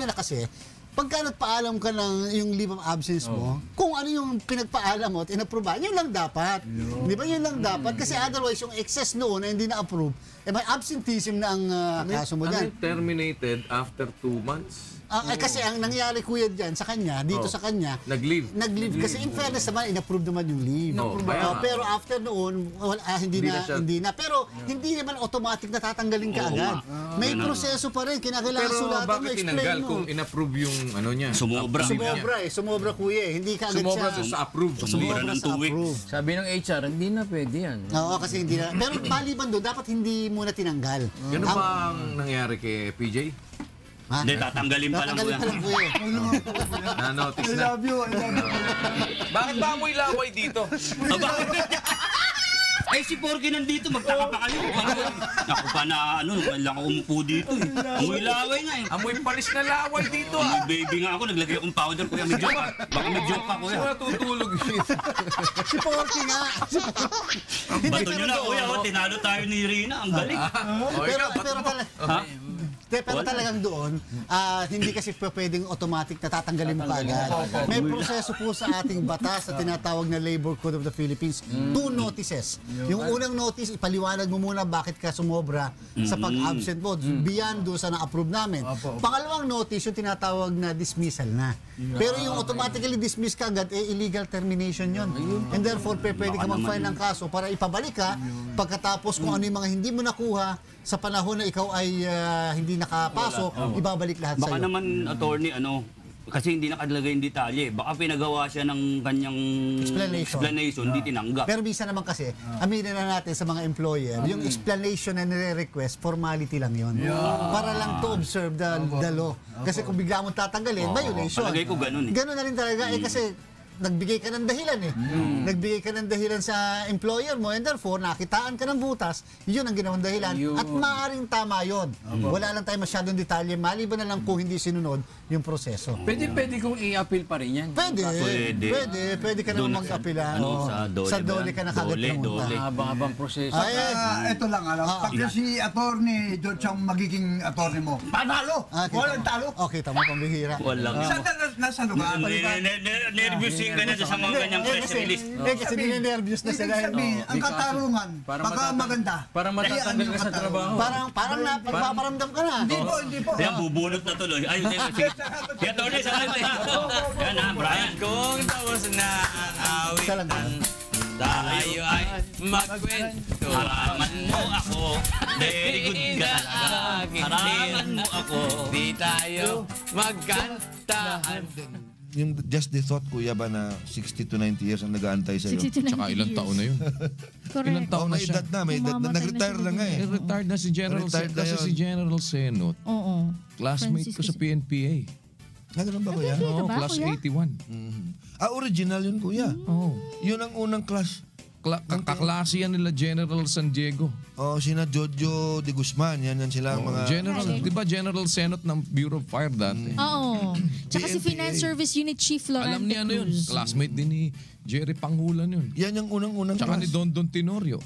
na kasi, pagka nagpaalam ka ng yung leave of absence mo, kung ano yung pinagpaalam mo at inapprove, yun lang dapat. Di ba yun lang dapat? Kasi otherwise, yung excess noon na hindi na-approve, eh may absenteeism na ang kaso mo dyan. Terminated after 2 months. Kasi ang nangyari kuya dyan sa kanya, dito sa kanya, Nag-leave. Kasi in fairness naman, in-approve naman yung leave. Pero after noon, hindi na. Pero hindi naman automatic na tatanggalin ka agad. May proseso pa rin, kinakailangan Pero sulatan mo, bakit explain tinanggal mo. kung in-approve yung ano niya? Sumobra. Sumobra kuya eh. Hindi ka agad Sumobra siya. sa approve. Sumobra ng 2 weeks. Sabi ng HR, hindi na pwede yan. Oo, kasi hindi na. Pero maliban doon, dapat hindi muna tinanggal. Ganun ba ang nangyari kay PJ? Hindi, tatanggalin pa lang Tatanggalin pa lang kuya. Na-notice I na. love you, I love you. Bakit ba amoy laway dito? Ay, si Porky nandito, magtaka pa kayo. Ako pa na, lang ako umupo dito eh. Amoy laway nga eh. Amoy palis na laway dito ah. Amoy baby nga ako, naglagay akong powder, kuya. May joke ka. Baka may joke ka, kuya. Wala tutulog yun. Si Porky nga. Bato nyo na, kuya. Tinalo tayo ni Rina. Ang galing. Pero talagang doon, hindi kasi pwedeng automatic na tatanggalin mo kaagad. May proseso po sa ating batas na tinatawag na Labor Code of the Philippines. 2 notices. Yung unang notice, ipaliwanag mo muna bakit ka sumobra sa pag-absent mo. Beyond doon sa na-approve namin. Pangalawang notice, yung tinatawag na dismissal na. Pero yung automatically dismiss ka agad, illegal termination yun. And therefore, pwede ka mag-file ng kaso para ipabalik ka pagkatapos kung ano yung mga hindi mo nakuha sa panahon na ikaw ay hindi nakapasok, ibabalik lahat Baka sa'yo. naman, attorney, kasi hindi nakalagay yung detalye. Baka pinagawa siya ng kanyang explanation, hindi tinanggap. Pero minsan naman kasi, aminin na natin sa mga employer, yung explanation na nire-request, formality lang yun. Para lang to observe the law. Kasi kung bigla mong tatanggalin, violation. Palagay ko ganun eh. Ganun na rin talaga. Kasi nagbigay ka ng dahilan eh. Nagbigay ka ng dahilan sa employer mo and therefore nakitaan ka ng butas, yun ang ginawang dahilan at maaaring tama yun. Wala lang tayo masyadong detalye, maliban na lang kung hindi sinunod yung proseso. Pwede kong i-appeal pa rin yan. Pwede ka naman mag-apila. Sa dole ka na kagad pumunta. Habang proseso. Ito lang, pag si attorney George ang magiging attorney mo, panalo! Walang talo! Okay, tama, pambihira. Saan ka nasa lugar? Nervyusin ka na sa mga ganyang press release. Kasi ninenervyos na sila. Ang katarungan, baka maganda. Para matatanggal ka sa trabaho. Parang napagpaparamdam ka na. Hindi po. Yan, bubunot na tuloy. Ayun, sige. Yan, attorney, sa kante. Yan na, Brian. Kung tapos na ang awitan, tayo ay magkwento. Haraman mo ako, very good ka talaga. Haraman mo ako. Di tayo magkantahan. Yung just the thought, kuya, ba na 60 to 90 years ang nag-aantay sa'yo? 60 to 90 Tsaka ilang taon na yun. Ilang taon na siya. May edad na. Nag-retire na nga eh. Retired na si General Senot. Kasi si General Senot, classmate ko sa PNPA. Ganun ba, kuya? Oo, class 81. Original yun, kuya. Oo. Yun ang unang class. Kaklase yan nila General San Diego. Sina Jojo de Guzman, yan sila ang mga... General, di ba General Senot ng Bureau of Fire dati? Oo. Tsaka si Finance Service Unit Chief Florante Alam niya ano yun. Classmate din ni Jerry Pangulan yun. Yan yung unang-unang Tsaka ni Don Tenorio.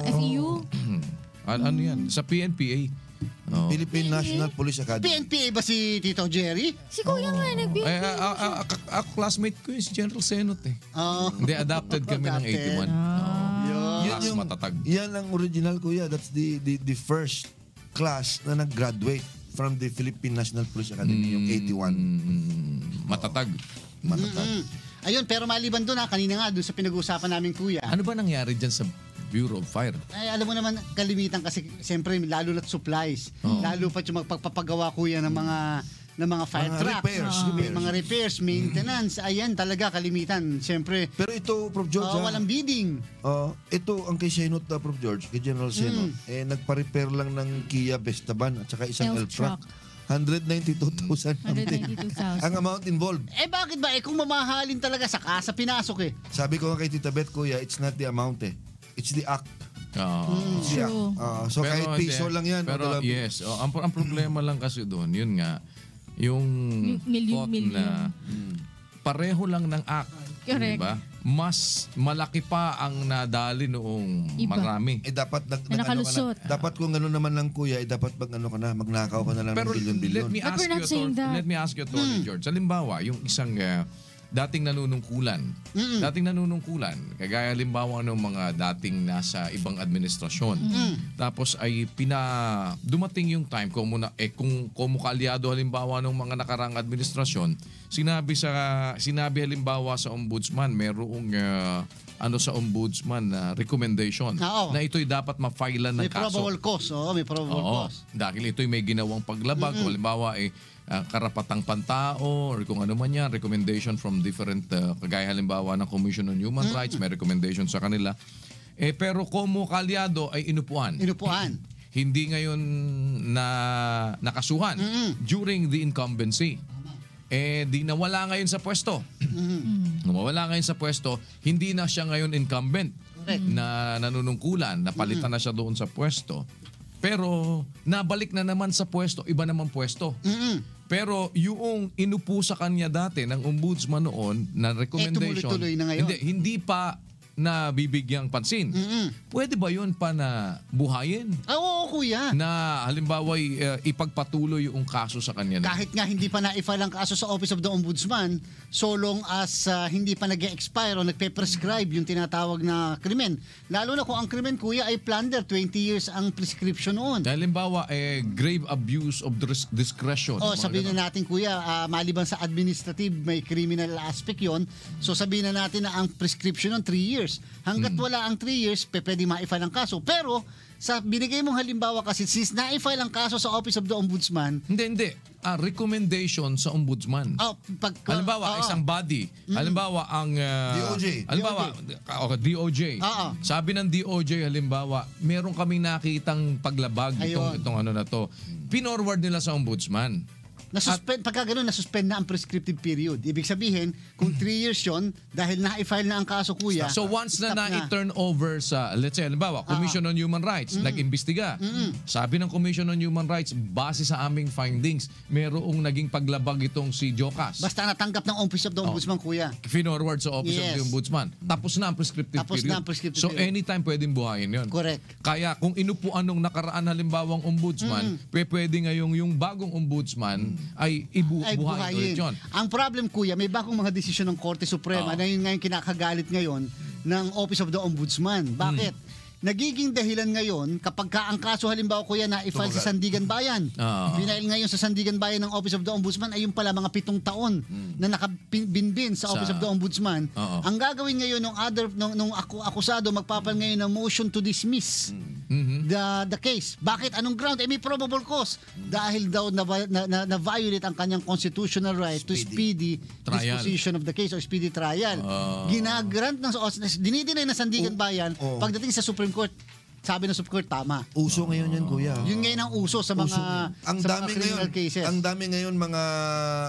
FEU. Ano yan? Sa PNPA. Philippine National Police Academy. PNPA ba si Tito Jerry? Si Kuya nga nag-PNPA. Ako classmate ko yung si General Senot eh. Hindi, adopted kami ng 81. Yan yung matatag. Yan ang original, kuya. That's the first class na nag-graduate from the Philippine National Police Academy, yung 81. Matatag. Ayun, pero maliban doon kanina nga doon sa pinag-uusapan namin, kuya. Ano ba nangyari dyan sa Bureau of Fire? Ay, alam mo naman, kalimitan kasi siyempre lalo na't supplies. Lalo pa yung magpapagawa, kuya, ng mga fire trucks. Mga repairs, maintenance. Ayan, talaga kalimitan. Siyempre. Pero ito, Prof. George, walang bidding. Ito ang kay Senot, Prof. George, kay General Senot, nagpa-repair lang ng Kia Vestaban at saka isang elf truck. 192,000. Ang amount involved. Bakit ba? Kung mamahalin talaga sa kasa, pinasok eh. Sabi ko nga kay Tita Beth, kuya, it's not the amount eh. It's the act. True. So kahit piso lang yan. Pero yes, ang problema lang kasi doon, yun nga, yung thought na pareho lang ng act. Correct. Diba? Mas malaki pa ang nadali noong marami. Dapat nakalusot. Dapat kung gano'n naman lang, kuya, dapat magnakaw ka na lang ng bilyon-bilyon. Let me ask you, Tony George. Halimbawa, yung isang dating nanunungkulan. Kagaya halimbawa ng mga dating nasa ibang administrasyon. Tapos ay dumating yung time kung kumukalyado halimbawa ng mga nakarang administrasyon, sinabi halimbawa sa ombudsman, merong sa ombudsman na recommendation na ito'y dapat ma-filean ng kaso. May probable cause. Dahil ito'y may ginawang paglabag. Halimbawa karapatang pantao or kung ano man yan, recommendation from different, kagaya halimbawa ng Commission on Human Rights, may recommendation sa kanila. Pero kumukalyado ay inupuan. Hindi ngayon na nakasuhan during the incumbency. Di nawala ngayon sa pwesto. Nawala ngayon sa pwesto, hindi na siya ngayon incumbent na nanunungkulan, napalitan na siya doon sa pwesto. Pero nabalik na naman sa pwesto, iba naman pwesto. Pero yung inupo sa kanya dati ng ombudsman noon na recommendation, tumuloy-tuloy na ngayon. Hindi pa na bibigyang pansin. Pwede ba yun pa na buhayin? Oo, kuya. Na halimbawa ipagpatuloy yung kaso sa kanya. Kahit nga hindi pa na-file ang kaso sa Office of the Ombudsman, so long as hindi pa nag-expire o nagpe-prescribe yung tinatawag na krimen. Lalo na kung ang krimen, kuya, ay plunder. 20 years ang prescription noon. Halimbawa, grave abuse of discretion. Sabihin na natin, kuya, maliban sa administrative, may criminal aspect yon. So sabihin na natin na ang prescription ng 3 years. Hanggat wala ang 3 years, pwede ma-file ang kaso. Pero sa binigay mong halimbawa kasi, since na-file ang kaso sa Office of the Ombudsman... Hindi. Recommendation sa Ombudsman. Halimbawa, isang body. Halimbawa, ang... DOJ. Halimbawa, DOJ. Sabi ng DOJ, halimbawa, meron kaming nakitang paglabag itong ano na to. Pinorward nila sa Ombudsman. Pagka ganun, nasuspend na ang prescriptive period. Ibig sabihin, kung 3 years yun, dahil na-file na ang kaso, kuya, So once na na-turn over sa, let's say, halimbawa, Commission on Human Rights, nag-imbestiga. Sabi ng Commission on Human Rights, base sa aming findings, merong naging paglabag itong si Jocas. Basta natanggap ng Office of the Ombudsman, kuya. Finorward sa Office of Yes. the Ombudsman. Tapos na ang prescriptive Tapos period. na ang prescriptive So period. anytime pwedeng buhayin yun. Correct. Kaya kung inupuan nung nakaraan halimbawang ombudsman, pwede ngayong yung bagong ombudsman ay buhayin ulit yun. Ang problem, kuya, may bagong mga desisyon ng Korte Suprema na yun ngayon kinakagalit ngayon ng Office of the Ombudsman. Bakit? Nagiging dahilan ngayon kapag ang kaso halimbawa, kuya, na i-file sa Sandigan Bayan. Pinail ngayon sa Sandigan Bayan ng Office of the Ombudsman ay yung pala mga 7 taon na nakabinbin sa Office of the Ombudsman. Ang gagawin ngayon nung akusado, magpapal ngayon ng motion to dismiss the case. Bakit? Anong ground? May probable cause. Dahil daw na-violate ang kanyang constitutional right to speedy trial. disposition of the case or speedy trial. Ginagrant ng dinidinay na Sandigan Bayan pagdating sa Supreme Court. Sabi ng Supreme Court, tama. Uso ngayon yan, kuya. Yun ngayon ang uso sa mga, ang sa dami mga criminal ngayon, cases. Ang dami ngayon mga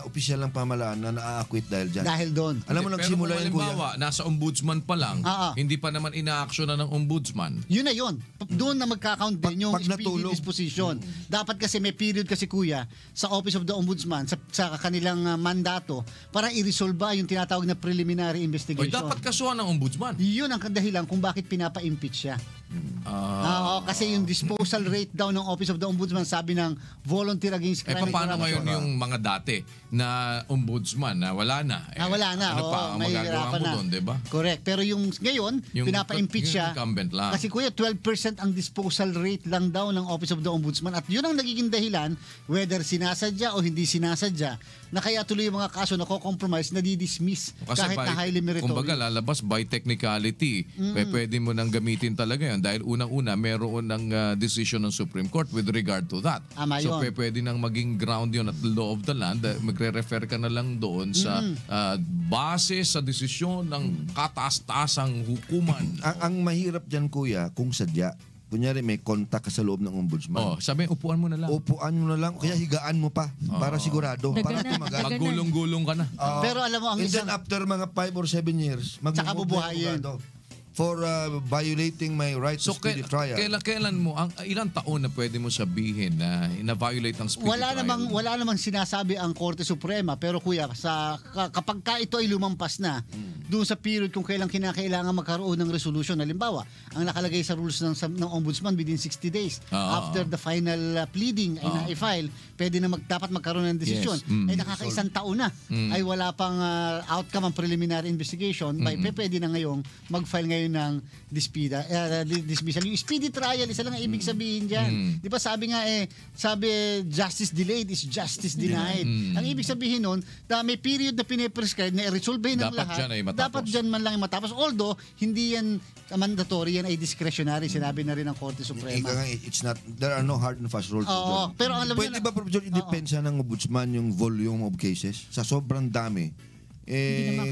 opisyal ng pamahalaan na na-acquit dahil dyan. Dahil doon. Alam mo, nagsimula yan, kuya. Halimbawa, nasa ombudsman pa lang, hindi pa naman ina-action na ng ombudsman. Yun na yun. Doon na magka-count din yung speedy disposition. Dapat kasi may period kasi, kuya, sa Office of the Ombudsman, sa kanilang mandato, para i-resolve yung tinatawag na preliminary investigation. Dapat kasuhan ng ombudsman. Yun ang dahilan kung bakit pinapa-impeach siya. Kasi yung disposal rate daw ng Office of the Ombudsman, sabi ng Volunteer Against Crime and paano Corruption. ngayon yung mga dati na ombudsman na wala na? Wala na. Ano pa ang magagawa mo doon, di ba? Correct. Pero yung ngayon, pinapa-impeach siya. Incumbent lang. Kasi, kuya, 12% ang disposal rate lang daw ng Office of the Ombudsman. At yun ang nagiging dahilan, whether sinasadya o hindi sinasadya, na kaya tuloy yung mga kaso na ko-compromise, na di-dismiss kahit na highly meritorious. Kumbaga, lalabas by technicality. Pwede mo nang gamitin talaga yan dahil unang-una meron ng decision ng Supreme Court with regard to that. So pwede nang maging ground yun at law of the land. Magre-refer ka na lang doon sa base sa desisyon ng kataas-taasang hukuman. Ang mahirap dyan, kuya, kung sadya, kunyari may contact ka sa loob ng ombudsman. Sabi, upuan mo na lang. Upuan mo na lang, kaya higaan mo pa para sigurado. Para tumagal. Magulong-gulong ka na. Pero alam mo, ang and then after mga 5 or 7 years, tsaka bubuhayin. For violating my right to speedy trial. Kailan mo, ilang taon na pwede mo sabihin na na-violate ang speedy trial? Wala namang sinasabi ang Korte Suprema. Pero, kuya, kapag ka ito ay lumampas na, doon sa period kung kailan kinakailangan magkaroon ng resolution. Halimbawa, ang nakalagay sa rules ng Ombudsman within 60 days. After the final pleading ay na-file, pwede na dapat magkaroon ng desisyon. Ay nakakaisang taon na. Ay wala pang outcome ang preliminary investigation. Pwede na ngayong mag-file ngayon ng dismissal. Yung speedy trial, isa lang ang ibig sabihin dyan. Di ba sabi nga justice delayed is justice denied. Ang ibig sabihin nun, may period na piniprescribe na i-resolve ng lahat. Dapat dyan man lang matapos. Although, hindi yan mandatory, yan ay discretionary. Sinabi na rin ng Korte Suprema. It's not, there are no hard and fast rules. Pero alam mo pwede ba, Professor, idepensa ng ombudsman yung volume of cases? Sa sobrang dami,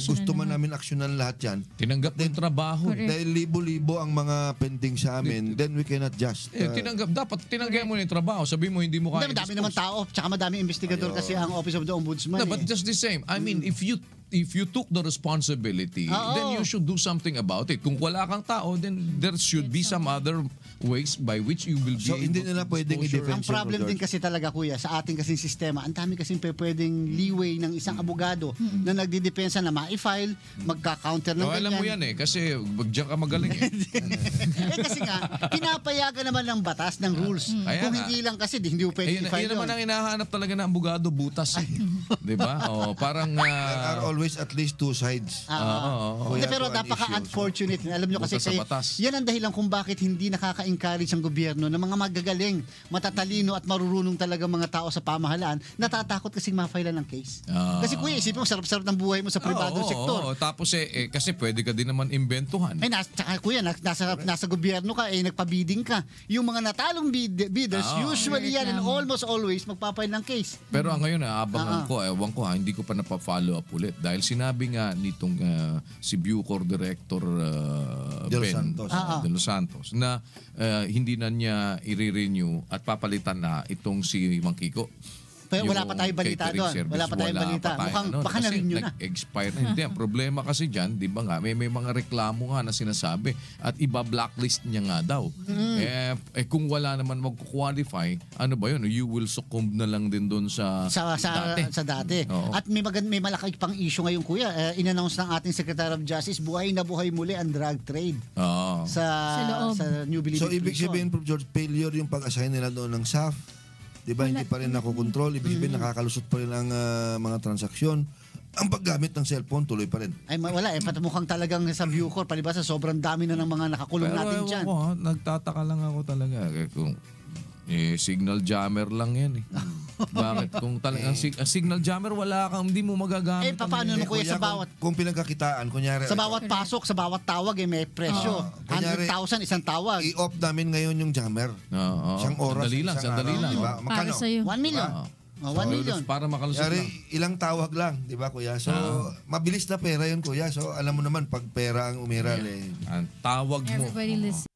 gusto man namin aksyonan lahat yan. Tinanggap ng trabaho. Dahil libo-libo ang mga pending sa amin, then we cannot just... dapat tinanggap mo yung trabaho. Sabi mo, hindi mo kaya. Dami naman tao, tsaka madami investigador kasi ang Office of the Ombudsman. But just the same. I mean, if you took the responsibility, then you should do something about it. Kung wala kang tao, then there should be some other ways by which you will be able hindi nila pwedeng i-defend. Ang problem din kasi talaga, kuya, sa ating kasing sistema, ang dami kasing pwedeng leeway ng isang abogado na nagdidepensa na ma-file, magka-counter ng ganyan. Alam mo yan kasi diyan ka magaling kasi nga, pinapayagan naman ng batas, ng rules. Kung hindi lang kasi, hindi mo pwede i-file yun naman ang hinahanap talaga ng abogado, butas. Diba? Parang... there are always at least two sides. Pero napaka-unfortunate. Alam nyo kasi, yan ang dahilan kung bakit hindi encourage ang gobyerno ng mga magagaling, matatalino at marurunong talaga mga tao sa pamahalaan, natatakot kasing ma-file ng case. Kasi kuya, isipin mo, sarap-sarap ng buhay mo sa pribadong sektor. Tapos kasi pwede ka din naman imbentuhan. Tsaka kuya, nasa gobyerno ka, nagpa-bidding ka. Yung mga natalong bidders, usually yan and almost always magpa-file ng case. Pero ngayon, abangan ko, ewan ko hindi ko pa napapa-follow up ulit. Dahil sinabi nga nitong si Bucor Director De Los Santos na hindi na niya i-renew at papalitan na itong si Mang Kiko. Pero wala pa tayong balita catering doon. service, Wala pa tayong balita. Mukhang baka kasi na-renew na. nag-expire na. Hindi, ang problema kasi dyan, di ba nga, may mga reklamo nga na sinasabi at iba-blacklist niya nga daw. Kung wala naman mag-qualify, ano ba yun? You will succumb na lang din doon sa dati. Sa dati. Oo. At may malaki pang issue ngayon, kuya. In-announce ng ating Secretary of Justice, buhay na buhay muli ang drug trade sa New Bilibid. So, ibig sabihin, Prof. George, failure yung pag-assign nila doon ng SAF. Diba, hindi pa rin nakokontrol. Ibig sabihin, nakakalusot pa rin ang mga transaksyon. Ang paggamit ng cellphone, tuloy pa rin. Ay, wala. Mukhang talagang sa Bucor, palibasa, sobrang dami na ng mga nakakulong natin dyan. Pero nagtataka lang ako talaga. Kung signal jammer lang yan eh. Bakit? Kung talagang signal jammer, wala kang, hindi mo magagamit. Paano naman kuya sa bawat... Kung pinagkakitaan, kunyari... Sa bawat pasok, sa bawat tawag, may presyo. 100,000 isang tawag. I-off namin ngayon yung jammer. Isang oras. Sandali lang. Diba? Para sa'yo. 1 million. 1 million. Para makalusot lang. Ilang tawag lang, di ba kuya? So, mabilis na pera yun kuya. So, alam mo naman, pag pera ang umiral Ang tawag mo. Everybody listen.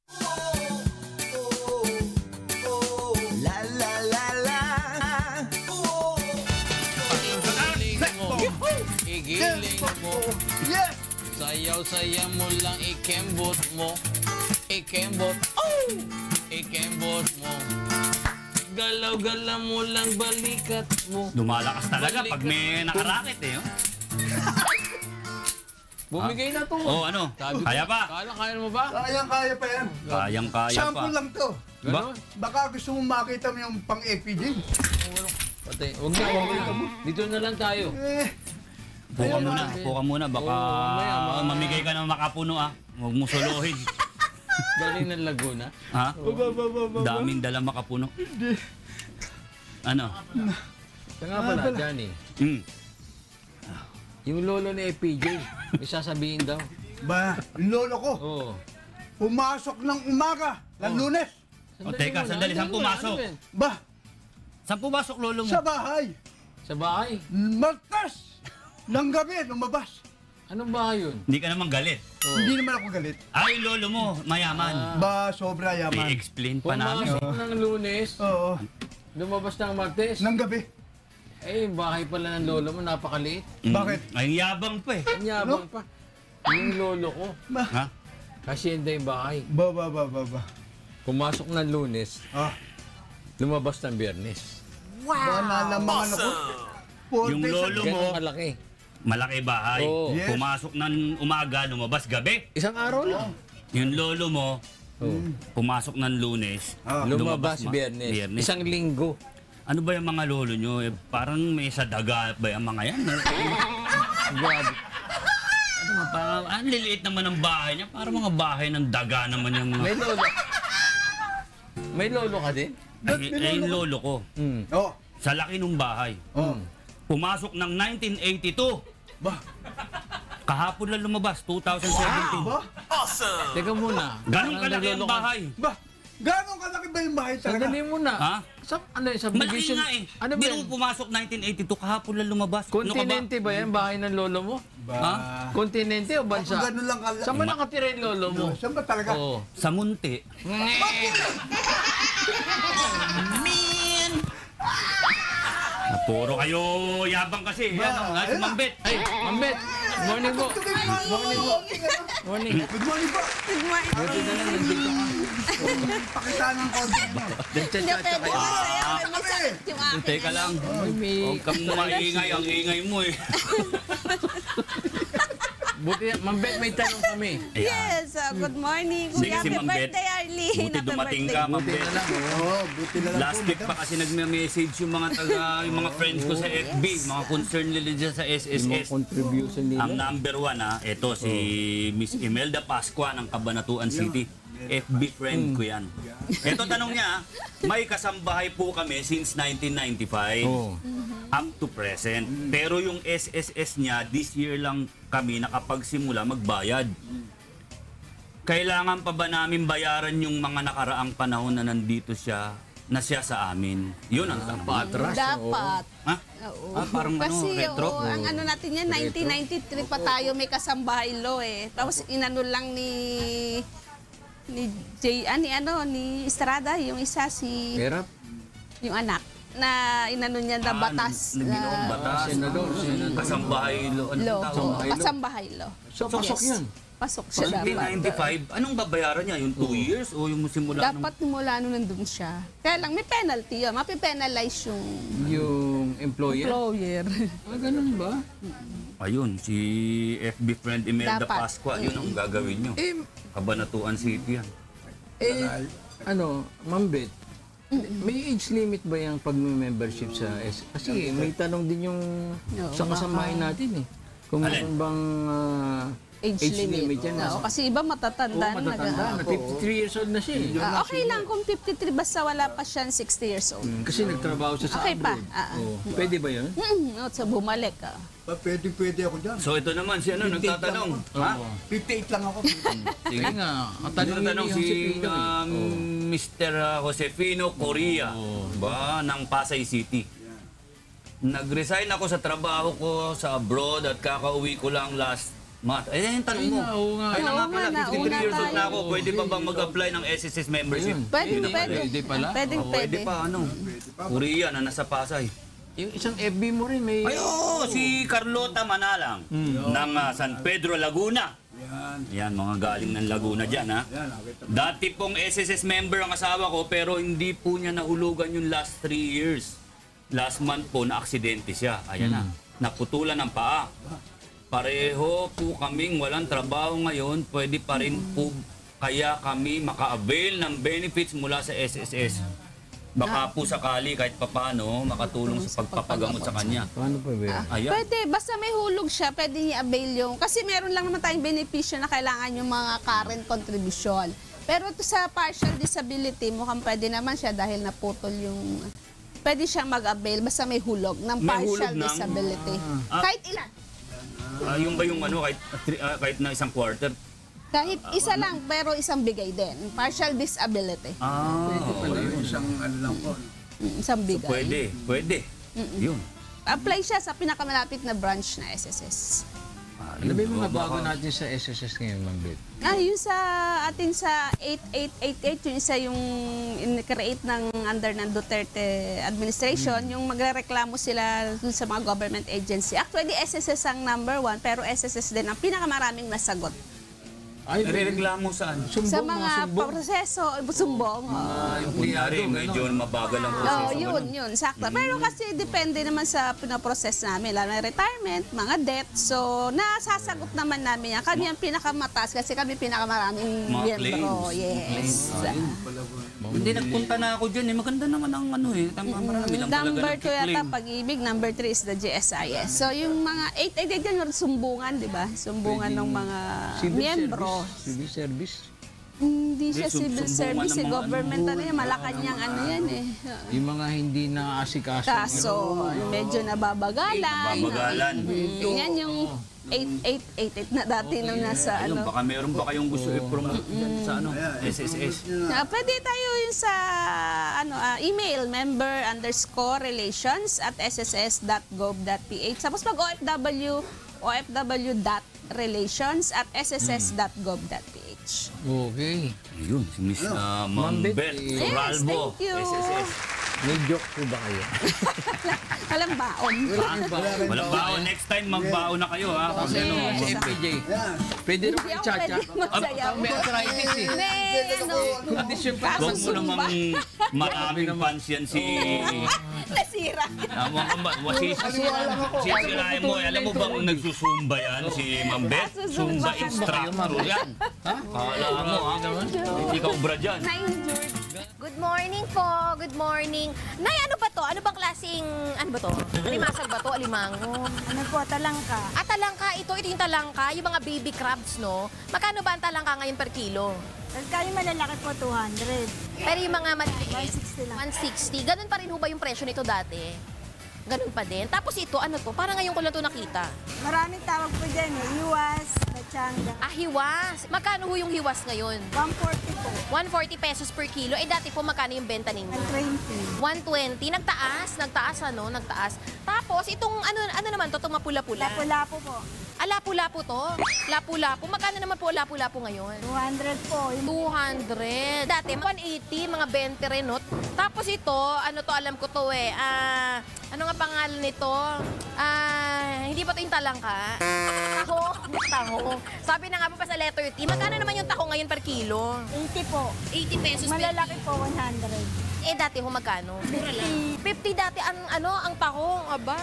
Igiling mo. Sayaw-saya mo lang, ikembot mo. Ikembot. Ikembot mo. Galaw-galaw mo lang, balikat mo. Lumalakas talaga pag may nakarakit eh. Bumigay na to. Ano? Kaya pa? Kaya mo ba? Kayang-kaya pa yan. Kayang-kaya pa. Sample lang to. Ganon? Baka gusto mo makita mo yung pang-FPG. Patay. Huwag na. Dito na lang tayo. Puka muna. Baka mamigay ka ng makapuno Huwag mo suluhin. Galing ng Laguna. Ha? Daming dala makapuno. Ano? Kaya nga pala, Johnny. Yung lolo ni FPJ, may sasabihin daw. Yung lolo ko? Oo. Pumasok ng umaga, ng Lunes. Teka, sandali. Saan pumasok? Saan pumasok, lolo mo? Sa bahay. Sa bahay? Martes! Ng gabi, lumabas. Anong bahay yun? Hindi ka naman galit. Hindi naman ako galit. Lolo mo, mayaman. Sobra yaman. I-explain pa namin. Pumasok ng Lunes. Oo. Lumabas ng Martes. Ng gabi. Yung bahay pala ng lolo mo, napakaliit. Bakit? Ay, yabang pa eh. Ang yabang pa. Yung lolo ko. Ha? Hacienda yung bahay. Ba. Pumasok ng Lunes. Lumabas ng Biyernes. Nalamangan ako. Yung lolo mo, malaki. Malaki bahay. Yes. Pumasok ng umaga, lumabas gabi. Isang araw lang. Yung lolo mo, pumasok ng Lunes, lumabas Biyernes. Isang linggo. Ano ba yung mga lolo nyo? Parang may sa daga ba yung mga yan? Grabe. Ang liliit naman ng bahay niya. Parang mga bahay ng daga naman yung mga... May lolo. May lolo ka din? Yung lolo ko. Sa laki ng bahay. Pumasok ng 1982. Kahapon lang lumabas, 2017. Awesome! Teka muna. Ganong kalaki ang bahay. Ganong kalaki ba yung bahay talaga? Sandali muna. Malaki nga eh. Biro pumasok 1982, kahapon lang lumabas. Kontinente ba yan, bahay ng lolo mo? Kontinente o bansa? Ganun lang kalaki. Saan ba nakatira yung lolo mo? Saan ba talaga? Sa Munti. Puro kayo yabang kasi. Mambet. Ay, Mambet. Morning po. Morning po. Morning. Good morning po. Good morning. Buti na lang nandito ka. Pakitaan ng konti mo. Hindi pwede masaya. Masakit yung akin. Teka lang. Huwag kang maingay. Ang ingay mo eh. Buti, Mambet, may tanong kami. Yes, good morning. Sige, Happy si Mambet. birthday, Arlene. Buti dumating ka, Mambet. Buti na lang. Last week pa kasi nagme-message yung mga friends ko sa FB, mga concern nila dyan sa SSS. Contribution nila. Ang number 1 ito si Miss Imelda Pascua ng Cabanatuan City. FB friend ko yan. Ito tanong niya, may kasambahay po kami since 1995 up to present. Pero yung SSS niya, this year lang kami nakapagsimula magbayad. Kailangan pa ba namin bayaran yung mga nakaraang panahon na nandito siya, na siya sa amin? Yun ang patras. Dapat. Ha? Parang kasi, retro? Ang ano natin yan, 1993 pa tayo may kasambahay law eh. Tapos inano lang ni Estrada, yung isa si... Perap? Yung anak. na inano niya na batas. Ginawang batas. Senador. Kasambahay lo. Kasambahay lo. So, pasok yun. Pasok siya dapat. 1995, anong babayaran niya? Yung 2 years o yung simula dapat mula nung nandun siya. Kaya lang, may penalty yun. Mapipenalize yung employer. Ganun ba? Ayun, si FB friend Imelda Dapat. Pascua, yun ang gagawin nyo. Cabanatuan City yan. Ma'am Beth, may age limit ba yung pag-membership sa Kasi may tanong din yung sa kasamahin natin eh. Kung meron bang age limit yan. Kasi iba matatanda na. Matatanda na. 53 years old na siya eh. Okay lang kung 53 basta wala pa siyang 60 years old. Kasi nagtrabaho siya sa abroad. Pwede ba yun? So bumalik ka. Pwede ako dyan. So ito naman si nagtatanong. 58 lang ako. Sige nga. Tanong si Mr. Josefino Correa ng Pasay City. Nag-resign ako sa trabaho ko sa abroad at kakauwi ko lang last month. Yung tanong mo. Ay na nga pala, 53 years old na ako. Pwede pa bang mag-apply ng SSS membership? Pwede. Pwede pa, Korea na nasa Pasay. Yung isang FB mo rin may... Si Carlota Manalang ng San Pedro, Laguna. Yan, mga galing ng Laguna dyan, ha? Dati pong SSS member ang asawa ko, pero hindi po niya nahulugan yung last 3 years. Last month po, na-aksidente siya. Ayan na, naputulan ng paa. Pareho po kaming walang trabaho ngayon, pwede pa rin po kaya kami maka-avail ng benefits mula sa SSS. Baka po sakali kahit papano makatulong sa pagpapagamot sa kanya. Paano pa ba? Pwede, basta may hulog siya, pwede i-avail yung... Kasi meron lang naman tayong benepisyo na kailangan yung mga current contribution. Pero ito sa partial disability, mukhang pwede naman siya dahil naputol yung... Pwede siyang mag-avail basta may hulog ng partial disability. Kahit ilan? Yung ba yung kahit na isang quarter? Kahit isa lang, pero isang bigay din. Partial disability. Pwede pala yung isang lang po. Isang bigay. So, pwede. Yun. Apply siya sa pinakamalapit na branch na SSS. Ano ba yung mga bago natin sa SSS ngayon, Ma'am Beth? Yung sa atin sa 8888, yung isa yung in-create ng under ng Duterte administration, yung magrereklamo sila sa mga government agency. Actually, SSS ang #1, pero SSS din ang pinakamaraming nasagot. Ay, rereklamo saan? Sa mga proseso, sumbong. Yung kunyari, medyo mabagal ang proseso. Yun, sakto. Pero kasi depende naman sa pinaprocess namin, lalo na retirement, mga debt. So, nasasagot naman namin yan. Kami ang pinakamataas kasi kami pinakamaraming miyembro. Yes. Hindi, nagpunta na ako dyan. Maganda naman ang marami lang talaga. Number 2 yata, Pag-ibig. Number 3 is the GSIS. So, yung mga 888 yan, sumbungan, di ba? Sumbungan ng mga miyembro. Civil service? Hindi siya civil service, government yan, Malacanang yan eh. Yung mga hindi na-asikaso. Kaso, medyo nababagalan. Yan yung 8888 na dati nung nasa Baka meron ba kayong gusto i-promote sa SSS? Pwede tayo yung sa email, member_relations@sss.gov.ph. Tapos pag OFW.relations@sss.gov.ph. Okay. Ayun, si Miss Ma'am Beth Soralvo. Thank you. SSS. May joke po ba kayo? Walang baon. Walang baon. Next time, magbaon na kayo, ha? Si MPJ. Pwede rin kayo chacha. May arthritis eh. Condition pa. Huwag mo namang maraming fans yan si... Nasira. Sisirain mo. Alam mo bang nagsusumba yan si Ma'am Beth? Zumba instructor yan. Kala mo, ha? Hindi ka ubra dyan. Good morning po. Good morning. Nay, ano ba to? Ano bang klaseng, ano ba to? Alimasag ba to? Alimango? Ano po? Talangka. Talangka. Ito yung talangka. Yung mga baby crabs, no? Magkano ba ang talangka ngayon per kilo? Talangka yung malalaki po, 200. Pero yung mga maliliit? 160 lang. 160. Ganun pa rin ho ba yung presyo nito dati? Ganun pa din. Tapos ito, ano to? Parang ngayon ko lang to nakita. Maraming tawag po dyan eh. Hiwas, bachanga. Hiwas. Magkano ho yung hiwas ngayon? 140 po. 140 pesos per kilo. Dati po magkano yung benta ninyo? 120. 120. Nagtaas, nagtaas. Tapos itong ano naman to, itong mapula-pula. Lapu-lapu po. Lapu-lapu to? Lapu-lapu. Magkano naman po lapu-lapu ngayon? 200 po. 200. Dati 180, mga 20 rin, no? Tapos ito, ano to, alam ko to eh. Ano nga pangalan nito? Hindi ba ito yung talangka? Taho. Sabi na nga po pa sa letter T, magkano naman yung taho ngayon per kilo? 80 po. 80 pesos. Malalaki po, 100. Dati ho magkano? Mura lang. 50 dati ang taho, aba.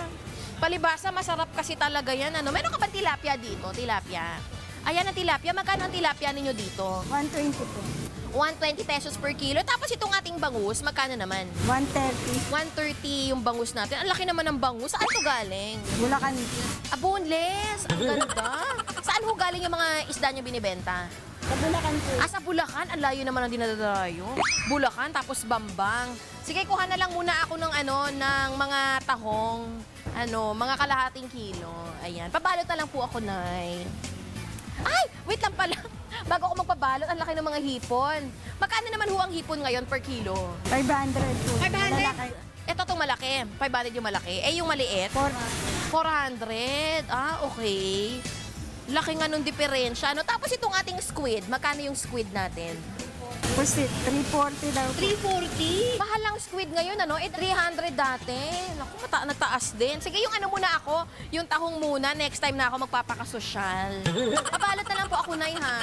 Palibasa, masarap kasi talaga yan. Meron ka ba tilapia dito? Tilapia. Ayan ang tilapia. Magkano ang tilapia ninyo dito? 120 po. 120 pesos per kilo. Tapos itong ating bangus, magkano naman? 130. 130 yung bangus natin. Ang laki naman ng bangus. Saan ito galing? Bulacan. Boneless. Ang ganda. Saan ho galing yung mga isda nyo binibenta? Sa Bulacan po. Sa Bulacan? Ang layo naman ang dinadalayo. Bulacan, tapos Bambang. Sige, kuha na lang muna ako ng ng mga tahong, mga kalahating kilo. Ayan. Pabalot na lang po ako, Nay. Ay! Wait lang pala. Bago ako magpabalot, ang laki ng mga hipon. Magkano naman ho ang hipon ngayon per kilo? 500 po. 500? Ito itong malaki. 500 yung malaki. Yung maliit? 400. Okay. Laki nga nung diferensya. Tapos itong ating squid. Magkano yung squid natin? 340 daw. 340? Mahal lang squid ngayon, 300 dati. Naku, nagtaas din. Sige, yung muna ako, yung tahong muna, next time na ako magpapakasosyal. Pabalot na lang po ako, Nay, ha?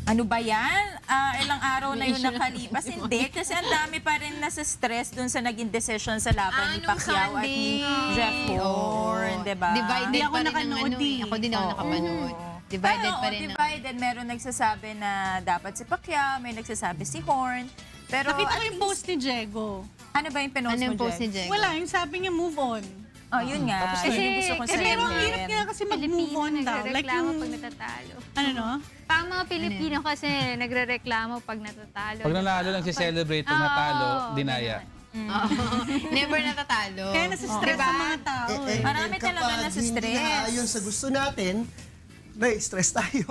Ano ba yan? Ilang araw na yun nakalipas. Hindi, kasi ang dami pa rin nasa stress dun sa naging decision sa laban ni Pacquiao at ni Jeff Horn, diba? Divided pa rin ang Ako din ako nakapanood. Divided pa rin. Divided. Meron nagsasabi na dapat si Pacquiao, may nagsasabi si Horn. Pero nakita ko yung post ni Diego. Ano ba yung pinost mo, Diego? Wala, yung sabi niya move on. Yun nga. Pero ang hirap nga kasi mag-move on daw. Like yung pag natatalo. Ano no? Parang mga Pilipino kasi nagre-reklamo pag natatalo. Pag nanalo lang si celebrate, pag natalo, dinaya. Never natatalo. Kaya nasa-stress ang mga tao. Marami talaga nasa-stress. Kapag hindi naayon sa gusto natin, stress tayo.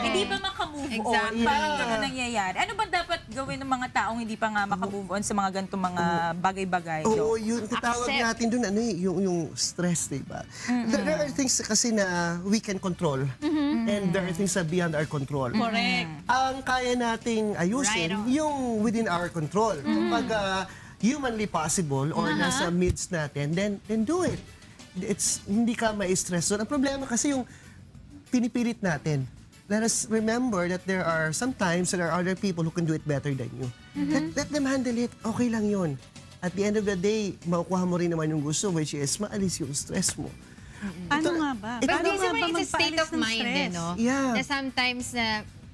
Hindi ba makamove on? Parang gano'n nangyayari. Ano ba dapat gawin ng mga taong hindi pa nga makamove on sa mga ganitong mga bagay-bagay? Oo, yung tatawag natin dun, yung stress, diba? There are things kasi na we can control. And there are things that beyond our control. Correct. Ang kaya nating ayusin, yung within our control. Kapag humanly possible or nasa midst natin, then do it. Hindi ka ma-stress doon. Ang problema kasi yung pinipilit natin. Let us remember that there are sometimes there are other people who can do it better than you. Let them handle it. Okay lang yun. At the end of the day, makukuha mo rin naman yung gusto, which is maalis yung stress mo. Ano nga ba? But basically, it's a state of mind, no? Yeah. Na sometimes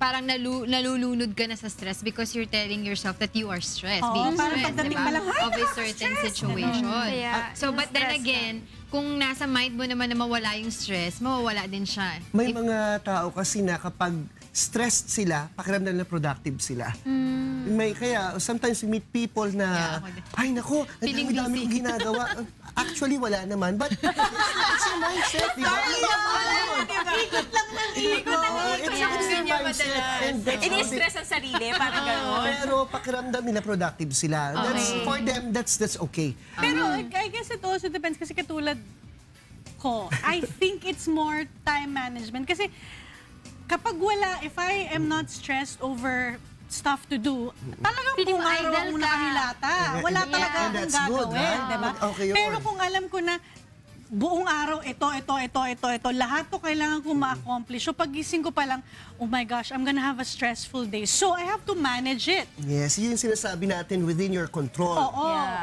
parang nalulunod ka na sa stress because you're telling yourself that you are stressed, being stressed, diba? Of a certain situation. But then again, kung nasa mind mo naman na mawala yung stress, mawawala din siya. May mga tao kasi na kapag stressed sila, pakiramdam na productive sila. Kaya sometimes we meet people na, ay nako, ang dami-dami kong ginagawa. Actually, wala naman. But it's your mindset, di ba? Ikot lang ng ego. It's your mindset. Ini-stress ang sarili, parang gano'n. Pero pakiramdam nila productive sila. For them, that's okay. Pero I guess it also depends kasi katulad ko, I think it's more time management. Kasi kapag if I am not stressed over stuff to do, talagang kung araw ang nakahilata. Wala talaga akong gagawin, diba? Pero kung alam ko na buong araw, ito, lahat to kailangan kong ma-accomplish. So pagising ko pa lang, oh my gosh, I'm gonna have a stressful day. So I have to manage it. Yes, yun yung sinasabi natin within your control.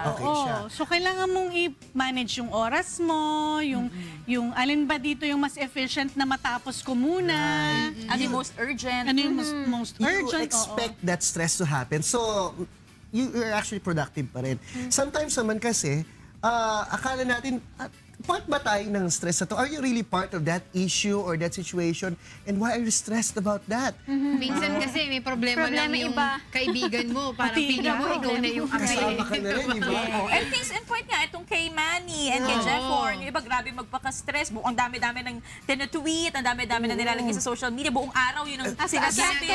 Okay siya. So kailangan mong i-manage yung oras mo, yung alin ba dito yung mas efficient na matapos ko muna. Ano yung most urgent. Ano yung most urgent. You expect that stress to happen. So, you're actually productive pa rin. Sometimes naman kasi, akala natin, part ba tayo ng stress na to? Are you really part of that issue or that situation? And why are you stressed about that? Minsan kasi may problema lang yung kaibigan mo. Parang feeling mo, ikaw na yung kasama ka na rin, di ba? And case in point nga, itong kay Manny and kay Jeff Horn, yung iba grabe magpaka-stress. Ang dami-dami ng tinatweet, ang dami-dami na nilalagay sa social media. Buong araw yun ang sinasabi.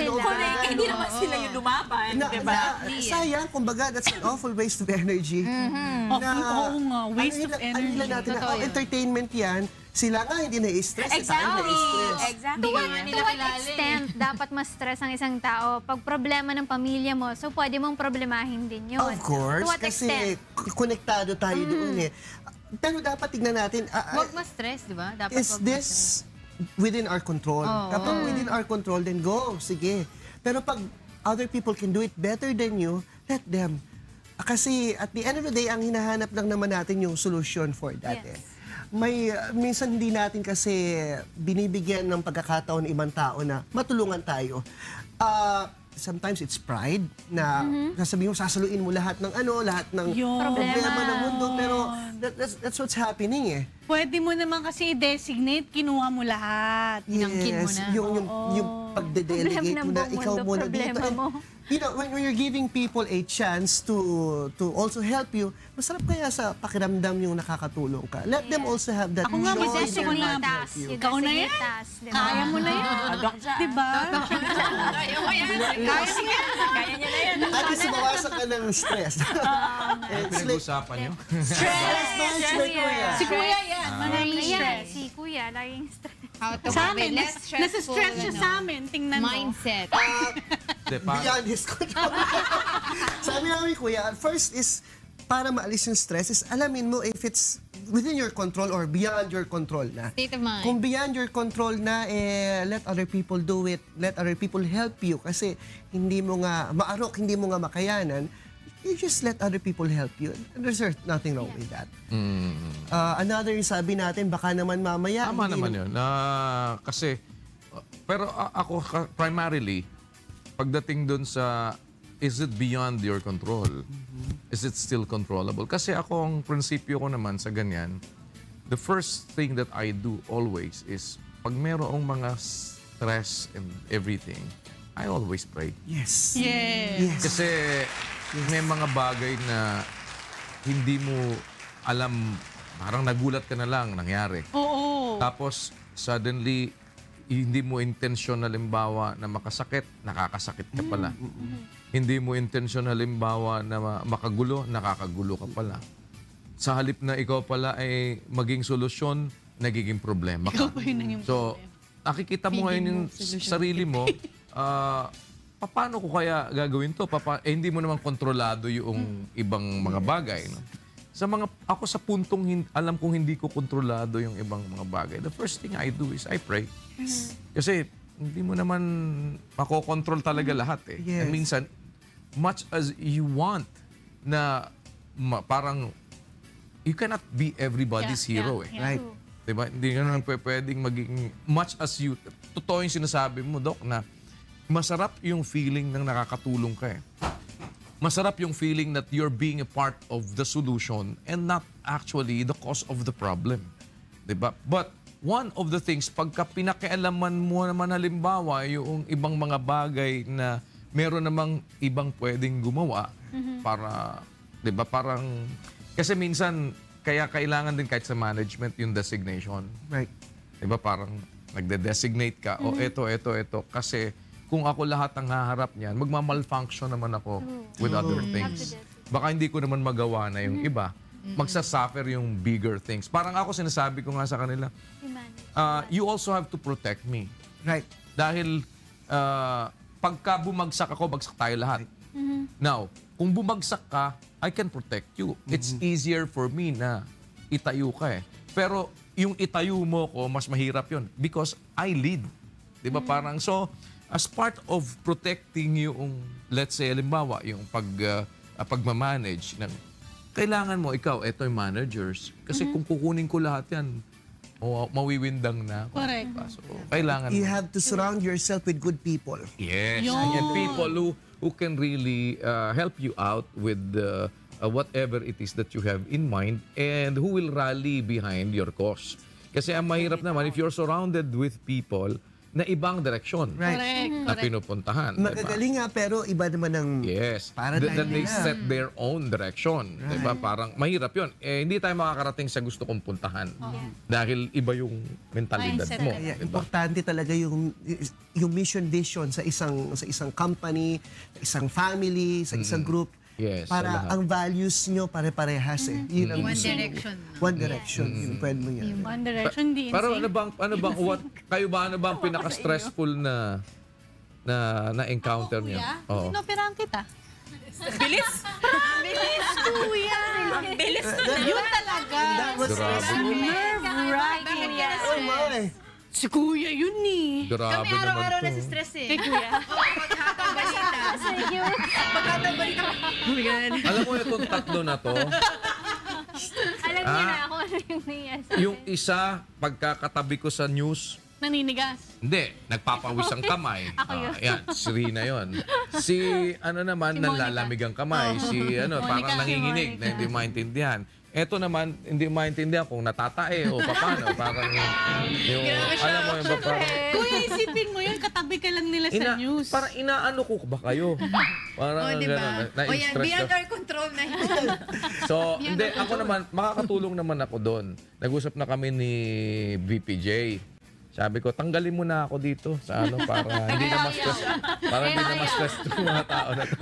Correct. Hindi naman sila yung lumaban, di ba? Sayang, kumbaga, that's an awful waste of energy. Oo nga, waste of energy. natin na, Totoo yun. entertainment yan. Sila nga hindi na-stress. Tayo na-stress. To what extent dapat ma-stress ang isang tao pag problema ng pamilya mo? So, pwede mong problemahin din yun. Of course, To what kasi extent? konektado tayo doon eh. Pero dapat tignan natin, Huwag ma-stress, di ba? Dapat is wag this within our control? Oo. Kapag within our control, then go, sige. Pero pag other people can do it better than you, let them. Kasi at the end of the day, ang hinahanap lang naman natin yung solution for that. Yes. May minsan hindi natin kasi binibigyan ng pagkakataon ng ibang tao na matulungan tayo. Sometimes it's pride na sasabihin mo, sasaluin mo lahat ng lahat ng problema ng mundo. Pero that's what's happening eh. Pwede mo naman kasi i-designate, kinuha mo lahat. Yes, yung pagde-delegate mo na, ikaw muna dito. And, you know, when you're giving people a chance to also help you, masarap kaya sa pakiramdam yung nakakatulong ka. Let them also have that Ako nga, joy in their mag-designate life to task. help you. Ikaw na yan. Kaya mo na yan. Diba? Kaya mo yan. Kaya niya na yan. At least mawasan ka ng stress. Ano pinag-usapan nyo? Si Kuya yan, maraming stress. Si Kuya, laging stress. Sa amin, nasa-stress siya sa amin. Tingnan mo. Mindset. Beyond his control. Sabi namin, Kuya, first is, para maalis yung stress, is alamin mo if it's within your control or beyond your control na. State of mind. Kung beyond your control na, let other people do it. Let other people help you. Kasi hindi mo nga maarok, hindi mo nga makayanan. You just let other people help you. There's nothing wrong with that. Another yung sabi natin, baka naman mamaya. Tama naman yun. Kasi, pero ako primarily, pagdating dun sa, is it beyond your control? Is it still controllable? Kasi ako, ang prinsipyo ko naman sa ganyan, the first thing that I do always is, pag merong mga stress and everything, I always pray. Yes. Yes. Kasi may mga bagay na hindi mo alam, parang nagulat ka na lang, nangyari. Oo. Tapos, suddenly, hindi mo intensyon halimbawa na makasakit, nakakasakit ka pala. Hindi mo intensyon halimbawa na makagulo, nakakagulo ka pala. Sa halip na ikaw pala ay maging solusyon, nagiging problema ka. So, nakikita mo ngayon yung sarili mo, paano ko kaya gagawin to? Hindi mo naman kontrolado yung ibang mga bagay. No? Ako sa puntong alam kong hindi ko kontrolado yung ibang mga bagay, the first thing I do is I pray. Kasi hindi mo naman makokontrol talaga lahat eh. Yes. And minsan, much as you want na parang you cannot be everybody's hero eh. Right. Diba? Hindi ka naman pwedeng maging much as you, totoo yung sinasabi mo, Doc, na masarap yung feeling ng nakakatulong ka eh. Masarap yung feeling that you're being a part of the solution and not actually the cause of the problem. Diba? But one of the things, pagka pinakialaman mo naman halimbawa yung ibang mga bagay na meron namang ibang pwedeng gumawa para, diba, parang, kasi minsan, kaya kailangan din kahit sa management yung designation. Right. Diba, parang nagde-designate ka, o ito, kasi kung ako lahat ang haharap niyan, magmamalfunction naman ako with other things. Baka hindi ko naman magawa na yung iba. Magsasuffer yung bigger things. Parang ako sinasabi ko nga sa kanila, you also have to protect me. Right. Dahil pagka bumagsak ako, bagsak tayo lahat. Now, kung bumagsak ka, I can protect you. It's easier for me na itayo ka eh. Pero yung itayo mo ko, mas mahirap yun. Because I lead. Diba parang, so, as part of protecting yung, let's say, halimbawa, yung pagmamanage ng, kailangan mo, ikaw, eto yung managers. Kasi kung kukunin ko lahat yan, mawiwindang na. Correct. So, kailangan You have to surround yourself with good people. Yes. And people who can really help you out with whatever it is that you have in mind and who will rally behind your cause. Kasi ang mahirap naman, if you're surrounded with people na ibang direksyon na pinupuntahan. Magagaling nga, pero iba naman ang paradigm that they nila. set their own direction. Diba? Parang mahirap yun. Hindi tayo makakarating sa gusto kong puntahan. Dahil iba yung mentalidad mo. Kaya importante talaga yung mission vision sa isang company, sa isang family, sa isang group. Yes, para sa lahat. ang values nyo pare-parehas eh. Yun ang One gusto mo. direction. One direction. Yun, pwede mo yan. One Direction, di Pero ano bang kayo ba ano bang pinaka-stressful na encounter niyo? Oo. Inoperahan kita. Bilis? Bilis, kuya. Ang bilis na. Yun talaga. That was Nerve-wracking. Oh my. Si kuya yun eh. Grabe Kami araw-araw naman na to. stress eh. Kay kuya. Pagkatang balita. Pagkatang balita. Alam mo itong tatlo na to, Alam niya na ako ano yung nangyayari. yung isa, pagkakatabi ko sa news, Naninigas. hindi, nagpapawis ang kamay. Ako yun. Yan, si Rina yun. Si ano naman, Si Monica. nanlalamig ang kamay. Si ano, Monica, parang si nanginginig Monica. na hindi maintindihan. Ito naman, hindi maintindihan kung natatae o paano. Parang yung, alam mo yung parang, Kuya, isipin mo yun, katabi ka lang nila sa news. parang inaano ko ba kayo? Parang O, diba? gano'n, O yan, na-stress beyond ka. our control na yun. So, hindi, ako naman, makakatulong naman ako doon. Nag-usap na kami ni VPJ. Sabi ko, tanggalin mo na ako dito sa ano para hindi na ma-stress. Para hindi na ma-stress itong mga tao na to.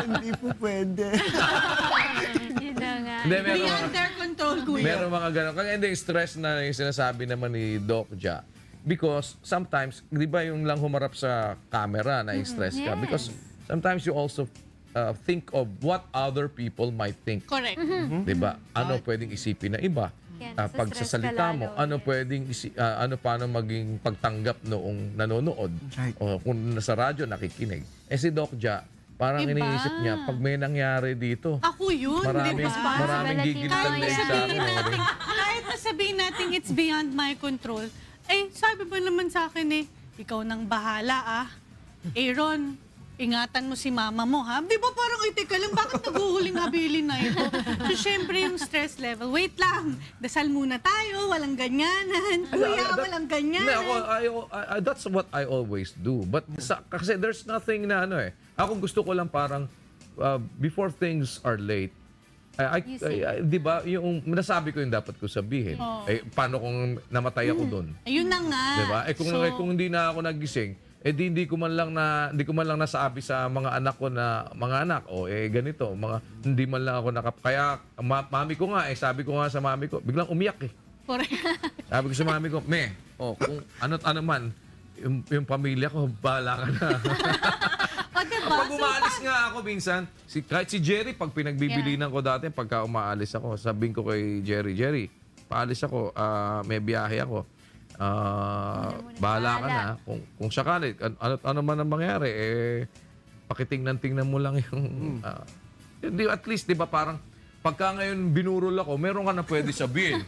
Hindi po pwede. Yun na nga. Hindi, meron Beyond mga, their control, kuya. meron mga gano'n. Kaya hindi yung stress na yung sinasabi naman ni Doc Ja. Because sometimes, di ba yung lang humarap sa camera na stress ka? Yes. Because sometimes you also think of what other people might think. Correct. Di ba? Ano pwedeng isipin na iba? Yan, Pag stress sa salita ka mo, lalo. ano pwedeng ano paano maging pagtanggap noong nanonood o kung nasa radyo nakikinig. Eh si Doc Ja, parang Iba. iniisip niya pag may nangyari dito. Ako yun, Maraming, di ba? maraming gigilitan na sa akin. Kahit na sabihin natin it's beyond my control, eh, sabi ba naman sa akin eh, ikaw nang bahala ah. Aaron, ingatan mo si mama mo ha. Di ba parang, ay teka lang, bakit naguhuling habilin na ito? So, syempre yung stress level, wait lang, dasal muna tayo, walang ganyanan. Kuya, walang Hindi, ganyanan. that's what I always do. But kasi there's nothing na ano eh. Ako gusto ko lang parang before things are late, di ba, yung nasabi ko yung dapat ko sabihin. Oh. Eh, paano kung namatay ako doon? Ayun na nga. Di ba? Eh kung hindi na ako nagising, eh hindi ko man lang nasabi sa mga anak ko na mga anak, ganito, hindi man lang ako kaya mami ko nga sabi ko nga sa mami ko, biglang umiyak eh. Correct. Sabi ko sa mami ko, kung ano man, yung pamilya ko, bahala ka na. Pag umaalis nga ako minsan, kahit si Jerry, pag pinagbibilinan ko dati, pagka umaalis ako, sabihin ko kay Jerry, paalis ako, may biyahe ako. Bahala ka na. Kung sakali, ano man ang mangyari, pakitingnan-tingnan mo lang yung... at least, di ba, parang pagka ngayon binurol ako, meron ka na pwede sabihin.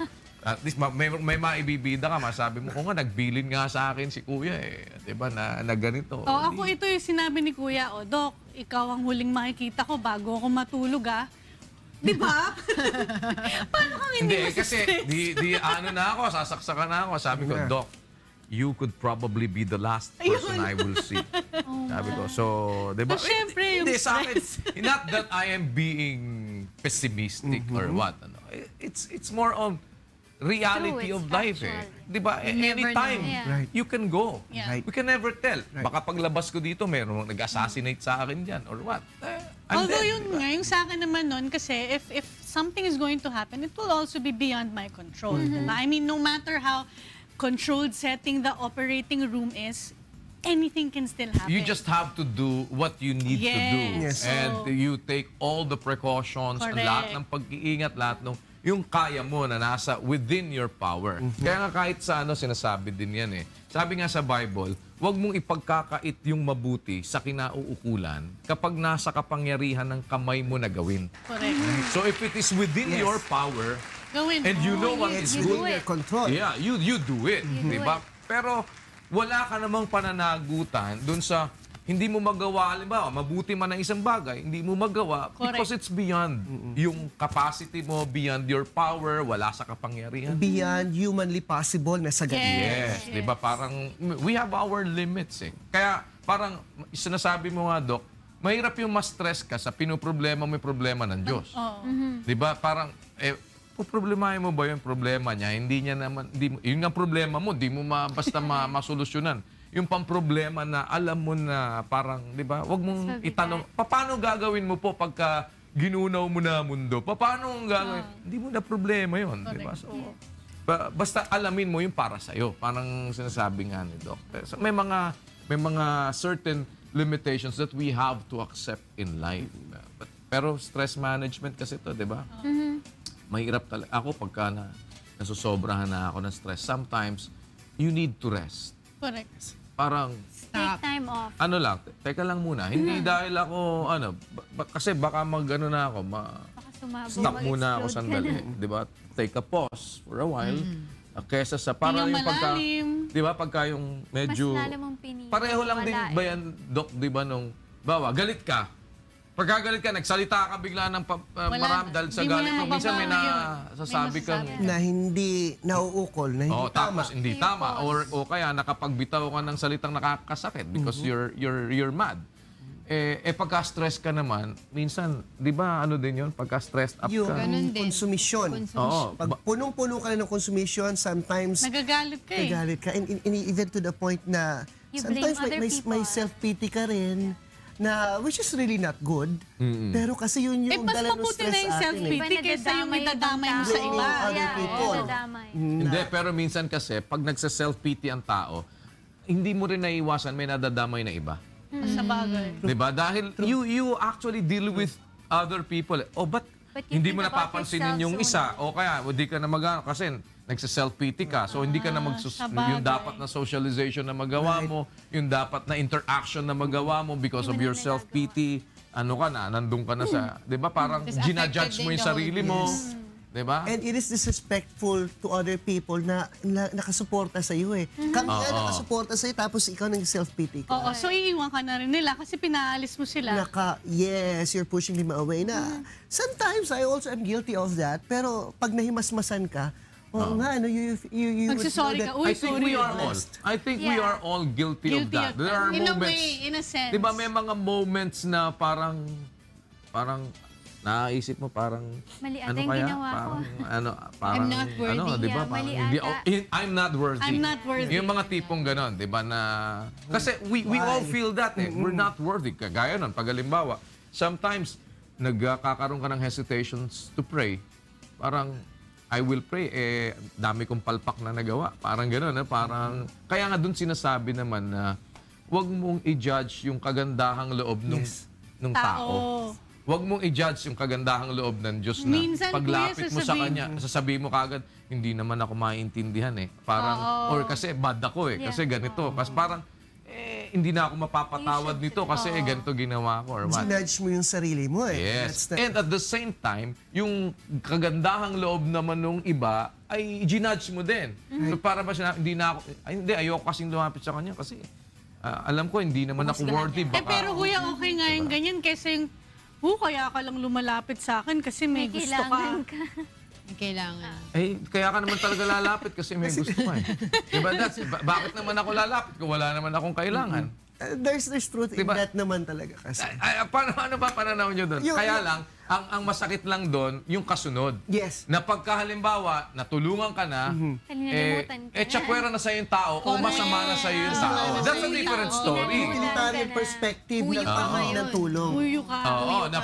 At least may maibibida ka, masabi mo, kung nga, nagbilin nga sa akin si Kuya di ba, na ganito. Ako ito yung sinabi ni Kuya, Doc, ikaw ang huling makikita ko bago ako matulog Di ba? Paano kang Hindi, kasi ano na ako, sasaksakan na ako. Sabi ko, Doc, you could probably be the last person I will see. Sabi ko, so, di ba? Siyempre, yung sa akin, not that I am being pessimistic or what. It's more on reality of life Di ba? Anytime, you can go. Yeah. We can never tell. Baka paglabas ko dito, merong nag-assassinate sa akin dyan or what. Although yun nga, yung sa akin naman nun, kasi if something is going to happen, it will also be beyond my control. Diba? I mean, no matter how controlled setting the operating room is, anything can still happen. You just have to do what you need to do. Yes. And you take all the precautions, Correct. lahat ng pag-iingat, lahat ng yung kaya mo na nasa within your power. Kaya nga kahit sa sinasabi din yan Sabi nga sa Bible, huwag mong ipagkakait yung mabuti sa kinauukulan kapag nasa kapangyarihan ng kamay mo na gawin. Correct. So if it is within your power, Gawin and you know what is good, control. Yeah, you do it. Diba? Pero wala ka namang pananagutan dun sa hindi mo magawa, halimbawa, mabuti man ang isang bagay, hindi mo magawa because it's beyond yung capacity mo, beyond your power, wala sa kapangyarihan. Beyond humanly possible na sa ganun. Yes, di ba? Parang, we have our limits Kaya, parang, sinasabi mo nga, Doc, mahirap yung ma-stress ka sa pinoproblema mo yung problema ng Diyos. Di ba? Parang, problemahin mo ba yung problema niya? Hindi niya naman, yun nga problema mo, di mo basta masolusyonan. Yung pang-problema na alam mo na parang, di ba, wag mong itanong, paano gagawin mo po pagka ginunaw mo na mundo. Paano ang gagawin? Hindi mo na problema yun. Diba? So, basta alamin mo yung para sa'yo. Parang sinasabi nga ni Doc. So, may mga certain limitations that we have to accept in life. Pero stress management kasi to, di ba? Mahirap talaga. Ako, pagka nasusobrahan na ako ng stress, sometimes, you need to rest. Correct. Parang, Take time off. ano lang, teka lang muna. Hindi dahil ako, kasi baka mag-ano na ako, stop muna ako sandali. Di ba? Take a pause for a while. Kesa sa, para yung pagka, di ba, pagka yung medyo, Mas lalo mong pinili. pareho lang din ba yan, Doc, di ba, nung, bawa, galit ka. Pagkagalit ka, nagsalita ka bigla ng marami dahil sa galit mo. Minsan may nasasabi kang na hindi nauukol, na hindi tama. Tapos hindi tama. O kaya nakapagbitaw ka ng salitang nakakasakit because you're mad. Pagka-stress ka naman, minsan, di ba ano din yun? Pagka-stressed up yung ka. consumption. Pag punong-puno ka na ng consumption, sometimes nagagalit ka eh. Nagagalit ka. And even to the point na You blame sometimes other people. may self-pity ka rin. Na, which is really not good. Pero kasi yun yung mas dala ng mabuti stress na yung sa atin. self-pity kaysa yung itadamay mo sa iba. Other people. Hindi, pero minsan kasi, pag nagsa-self-pity ang tao, hindi mo rin naiwasan, may nadadamay na iba. Sa bagay. Diba? Dahil you actually deal with other people. But hindi mo napapansinin yung isa. O kaya, hindi ka na mag-ano. Kasi nagsa-self-pity ka. So, hindi ka na yung dapat na socialization na magawa mo, yung dapat na interaction na magawa mo because of your self-pity, ano ka na, nandun ka na sa, di ba? Parang ginajudge mo yung sarili mo. Di ba? And it is disrespectful to other people na nakasuporta sa iyo eh. Kami nga nakasuporta sa iyo tapos ikaw nang self-pity ka. Oo, so iiwan ka na rin nila kasi pinaalis mo sila. Yes, you're pushing them away na. Sometimes I also am guilty of that, pero pag nahimasmasan ka, you magsasorry ka. Uy, sorry. I think we are all guilty of that. There are in moments, a way, in a sense. di ba may mga moments na parang naisip mo parang mali ano yung kaya? ginawa ko. Parang I'm not worthy. di ba? Mali I'm not worthy. I'm not worthy. Yung mga tipong ganon, di ba na kasi we all feel that eh. We're not worthy. Kagaya nun, pag halimbawa, sometimes nagkakaroon ka ng hesitations to pray. Parang I will pray, dami kong palpak na nagawa. Parang gano'n, parang... Kaya nga dun sinasabi naman na huwag mong i-judge yung kagandahang loob nung tao. Huwag mong i-judge yung kagandahang loob ng Diyos na minsan, paglapit mo sa Kanya, sasabihin mo kagad, hindi naman ako maintindihan eh. Parang, or kasi bad ako eh, kasi ganito. Kasi parang, hindi na ako mapapatawad nito kasi ganito ginawa ko or what. Ginudge mo yung sarili mo eh. Yes. And at the same time, yung kagandahang loob naman nung iba ay ginudge mo din. So para ba siya, hindi na ako, hindi, ayoko kasing lumapit sa kanya kasi alam ko hindi naman ako worthy. Baka, pero kuya, okay nga yung ganyan kaysa yung, kaya ka lang lumalapit sa akin kasi may gusto ka. Kailangan. Kaya ka naman talaga lalapit kasi may gusto ka eh. Diba? Bakit naman ako lalapit kung wala naman akong kailangan? There's truth in that naman talaga kasi. Ano ba pananaw nyo doon? Kaya lang, ang masakit lang doon, yung kasunod. Yes. Na pagkahalimbawa, natulungan ka na, tsakwera na sa'yo yung tao o masama na sa'yo yung tao. That's a different story. Utilitarian perspective ng tulong. Huyo ka. Oo, na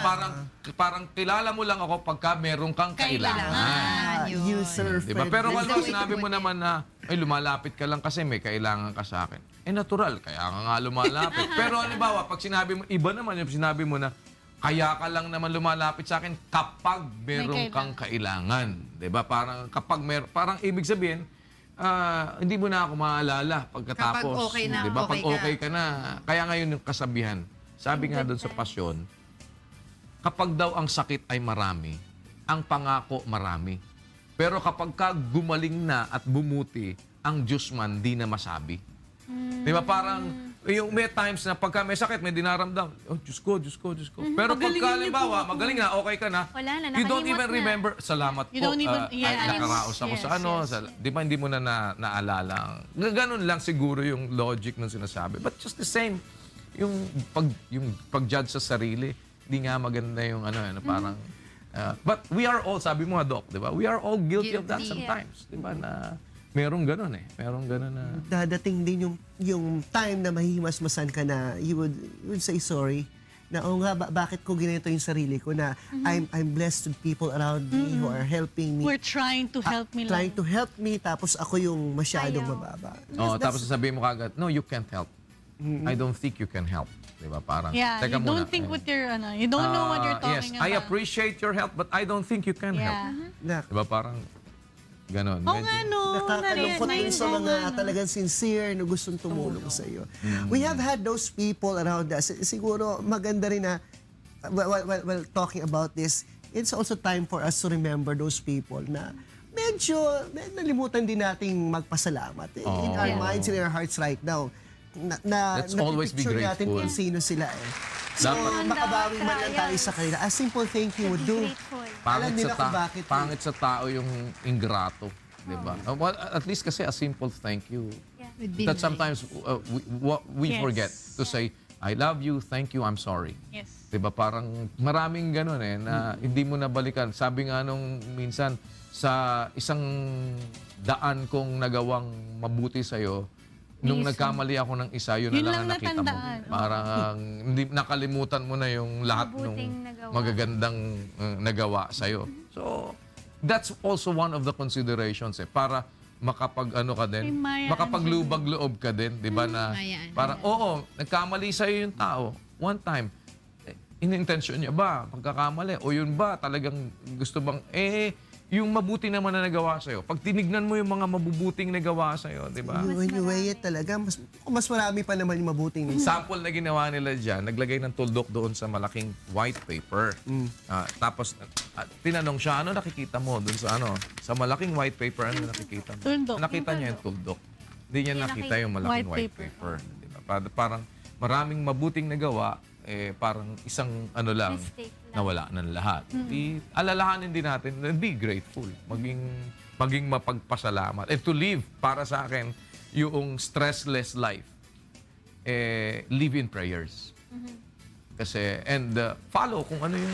parang kilala mo lang ako pagka meron kang kailangan. User diba? Pero wala, sinabi mo naman na, lumalapit ka lang kasi may kailangan ka sa akin. Natural, kaya nga lumalapit. Pero halimbawa, pag sinabi mo, iba naman yung sinabi mo na, kaya ka lang naman lumalapit sa akin kapag meron kang kailangan. Diba? Parang kapag parang ibig sabihin, hindi mo na ako maalala pagkatapos. Kapag okay na, diba? Pag okay ka na. Kaya ngayon yung kasabihan, sabi nga doon sa pasyon, kapag daw ang sakit ay marami, ang pangako marami. Pero kapag ka gumaling na at bumuti, ang Diyos man di na masabi. Diba parang, yung may times na pagka may sakit, may dinaramdam, Diyos ko, Diyos ko, Diyos ko. Pero pagka halimbawa, magaling na, okay ka na, you don't even remember, salamat po, nakaraos ako sa ano, di ba hindi mo na naalala. Ganun lang siguro yung logic ng sinasabi. But just the same, yung pag-judge sa sarili, hindi nga maganda yung parang, but we are all, sabi mo nga, Doc, di ba? We are all guilty of that sometimes. Di ba na, merong ganun eh. Merong ganun na... Dadating din yung time na mahihimasmasan ka na you would say sorry. na bakit ko ginito yung sarili ko na I'm blessed with people around me who are helping me. We're trying to help me lang. Trying to help me, tapos ako yung masyadong mababa. Tapos sasabihin mo kagad, no, you can't help. I don't think you can help. Diba? Parang, yeah, teka you don't muna. think what you're, you don't know what you're talking yes, about. I appreciate your help, but I don't think you can help. Diba? Parang, ganon. Nakakalungkot din sa mga talagang sincere na gustong tumulong sa iyo. We have had those people around us. Siguro maganda rin na, while talking about this, it's also time for us to remember those people na medyo nalimutan din nating magpasalamat. In our minds, in our hearts right now, Let's always be natin grateful. kung sino sila So, makabawi man lang tayo sa kanila. A simple thank you would do. Alam nila kung bakit. Pangit sa tao yung ingrato. Diba? Well, at least kasi a simple thank you. That sometimes we forget to say, I love you, thank you, I'm sorry. Yes. Diba? Parang maraming ganun na hindi mo nabalikan. Sabi nga nung minsan, sa isang daan kong nagawang mabuti sa'yo, nung nagkamali ako ng isa, yun na lang ang nakita mo. Parang hindi nakalimutan mo na yung lahat ng magagandang nagawa sa'yo. So, that's also one of the considerations para makapag-ano ka din, makapaglubag-loob ka din, di ba na parang, nagkamali sa'yo yung tao. One time, in-intention niya ba, pagkakamali, o yun ba, talagang gusto bang, yung mabuti naman na nagawa sa'yo. Pag tinignan mo yung mga mabubuting nagawa sa'yo, di ba? When you weigh it talaga, mas marami pa naman yung mabuting. Sample na ginawa nila dyan, naglagay ng tuldok doon sa malaking white paper. Tapos, tinanong siya, ano nakikita mo doon sa malaking white paper, ano nakikita mo? Tuldok. Nakita niya yung tuldok. Hindi niya nakita yung malaking white paper. Diba? Parang maraming mabuting nagawa, parang isang lang, nawala ng lahat. Alalahanin din natin, be grateful, maging mapagpasalamat. And to live, para sa akin, yung stressless life, live in prayers. Kasi, and follow kung ano yung,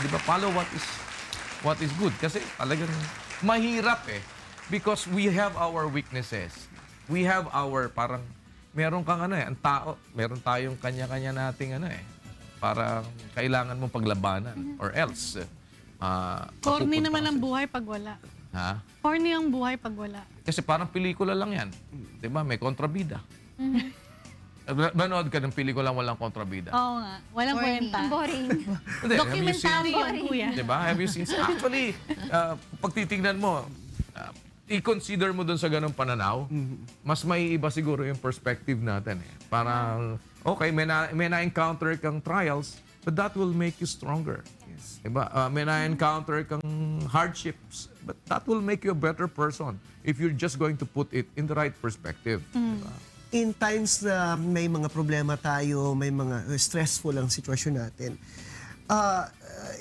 di ba, follow what is good. Kasi talagang mahirap because we have our weaknesses. We have our, parang, meron kang ang tao, meron tayong kanya-kanya nating para kailangan mong paglabanan or else. Corny naman ang buhay pag wala. Ha? Corny ang buhay pag wala. Kasi parang pelikula lang yan. Di ba? May kontrabida. Manood ka ng pelikula walang kontrabida. Oo nga. Walang kwenta. Boring. Documentary yun, kuya. Di ba? Have you seen? Actually, pag titignan mo, i-consider mo dun sa ganong pananaw, mas may iba siguro yung perspective natin. Parang, okay, may na-encounter kang trials, but that will make you stronger. Yes. Diba? May na-encounter kang hardships, but that will make you a better person if you're just going to put it in the right perspective. Diba? In times na may mga problema tayo, may mga stressful ang sitwasyon natin,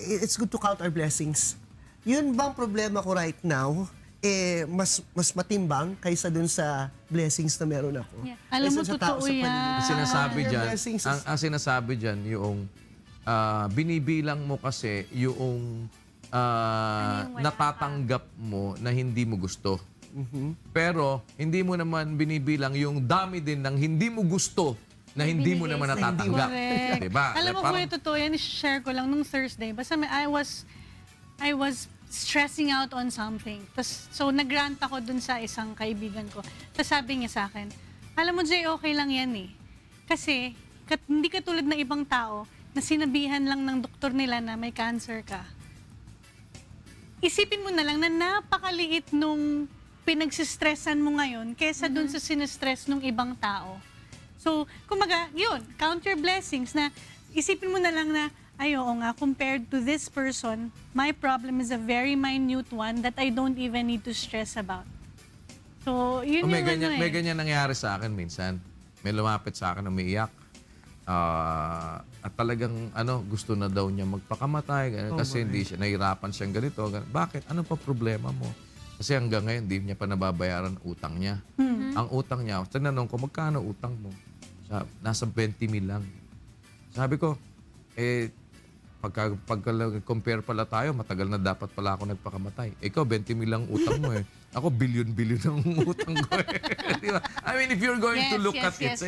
it's good to count our blessings. Yun bang problema ko right now, mas matimbang kaysa dun sa blessings na meron ako. Yeah. Alam mo, totoo yan. Ang sinasabi dyan, yung binibilang mo kasi yung natatanggap mo na hindi mo gusto. Pero hindi mo naman binibilang yung dami din ng hindi mo gusto na hindi mo naman natatanggap. Diba? Alam mo, kuya, totoo yan. I-share ko lang nung Thursday. Basta I was stressing out on something. So, nag-rant ako dun sa isang kaibigan ko. Tapos sabi niya sa akin, alam mo, Jay, okay lang yan Kasi, hindi katulad ng ibang tao na sinabihan lang ng doktor nila na may cancer ka. Isipin mo na lang na napakaliit nung pinagsistressan mo ngayon kesa dun sa sinistress ng ibang tao. So, kumaga, yun, count your blessings na isipin mo na lang na oo nga, compared to this person, my problem is a very minute one that I don't even need to stress about. So, yun yung may ganyan nangyari sa akin minsan. May lumapit sa akin na umiiyak. At talagang gusto na daw niya magpakamatay kasi hindi siya, nahirapan siyang ganito. Bakit? Ano pa problema mo? Kasi hanggang ngayon, hindi niya pa nababayaran utang niya. Ang utang niya, tinanong ko, magkano utang mo? Nasa 20,000 lang. Sabi ko, pagka-compare pala tayo, matagal na dapat pala ako nagpakamatay. Ikaw, 20,000 lang utang mo Ako, bilyon-bilyon ang utang ko Diba? I mean, if you're going to look at it,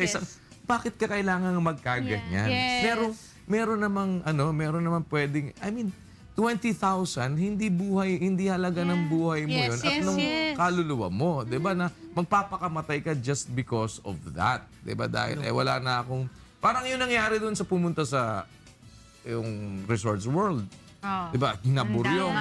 bakit ka kailangan magkaganyan? Pero meron namang pwedeng, 20,000, hindi halaga ng buhay mo yun at ng kaluluwa mo. Diba na magpapakamatay ka just because of that. Diba dahil wala na akong, parang yun nangyari dun sa pumunta sa yung Resorts World. Diba? Naburyong.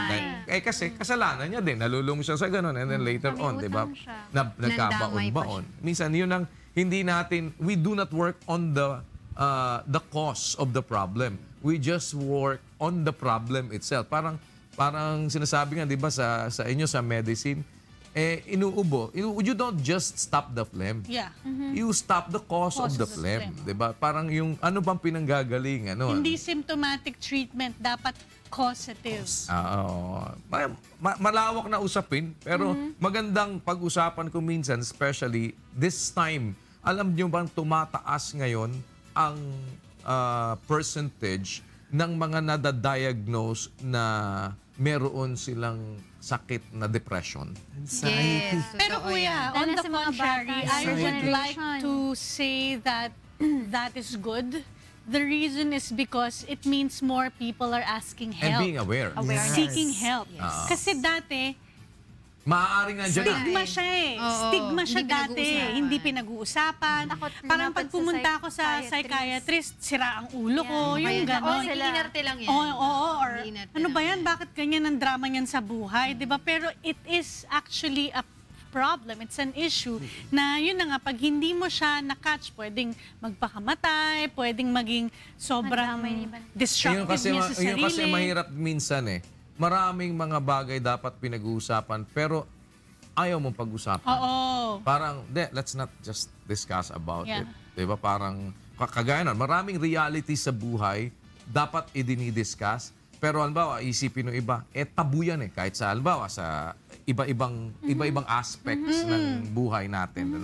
Kasi kasalanan niya din. Nalulong siya sa ganun. And then later on, diba? Nagkabaon-baon. Minsan yun ang hindi natin, we do not work on the cause of the problem. We just work on the problem itself. Parang sinasabi nga, di ba, sa inyo, sa medicine, inuubo. You don't just stop the phlegm. Yeah. You stop the cause of the phlegm. Di ba? Parang yung, ano bang pinanggagaling? Hindi symptomatic treatment, dapat causative. Malawak na usapin, pero magandang pag-usapan ko minsan, especially this time. Alam niyo bang tumataas ngayon ang percentage ng mga nadadiagnose na meron silang sakit na depression. Yes. Pero kuya, on the contrary, I would like to say that that is good. The reason is because it means more people are asking help. And being aware. Seeking help. Kasi dati, maaaring nandiyan na. Stigma siya Stigma siya dati. Hindi pinag-uusapan. Parang pag pumunta ako sa psychiatrist, sira ang ulo ko. Yung gano'n. Inerte lang yan. Or ano ba yan? Bakit ganyan ang drama niyan sa buhay? Diba? Pero it is actually a problem. It's an issue na yun na nga, pag hindi mo siya na-catch, pwedeng magpakamatay, pwedeng maging sobrang destructive niya sa sarili. Yun kasi mahirap minsan maraming mga bagay dapat pinag-uusapan pero ayaw mong pag-usapan. Parang, let's not just discuss about it. Diba? Parang, kagaya nun, maraming reality sa buhay dapat i-discuss. Pero halimbawa, isipin ng iba, tabu yan kahit sa halimbawa, sa iba-ibang aspects ng buhay natin.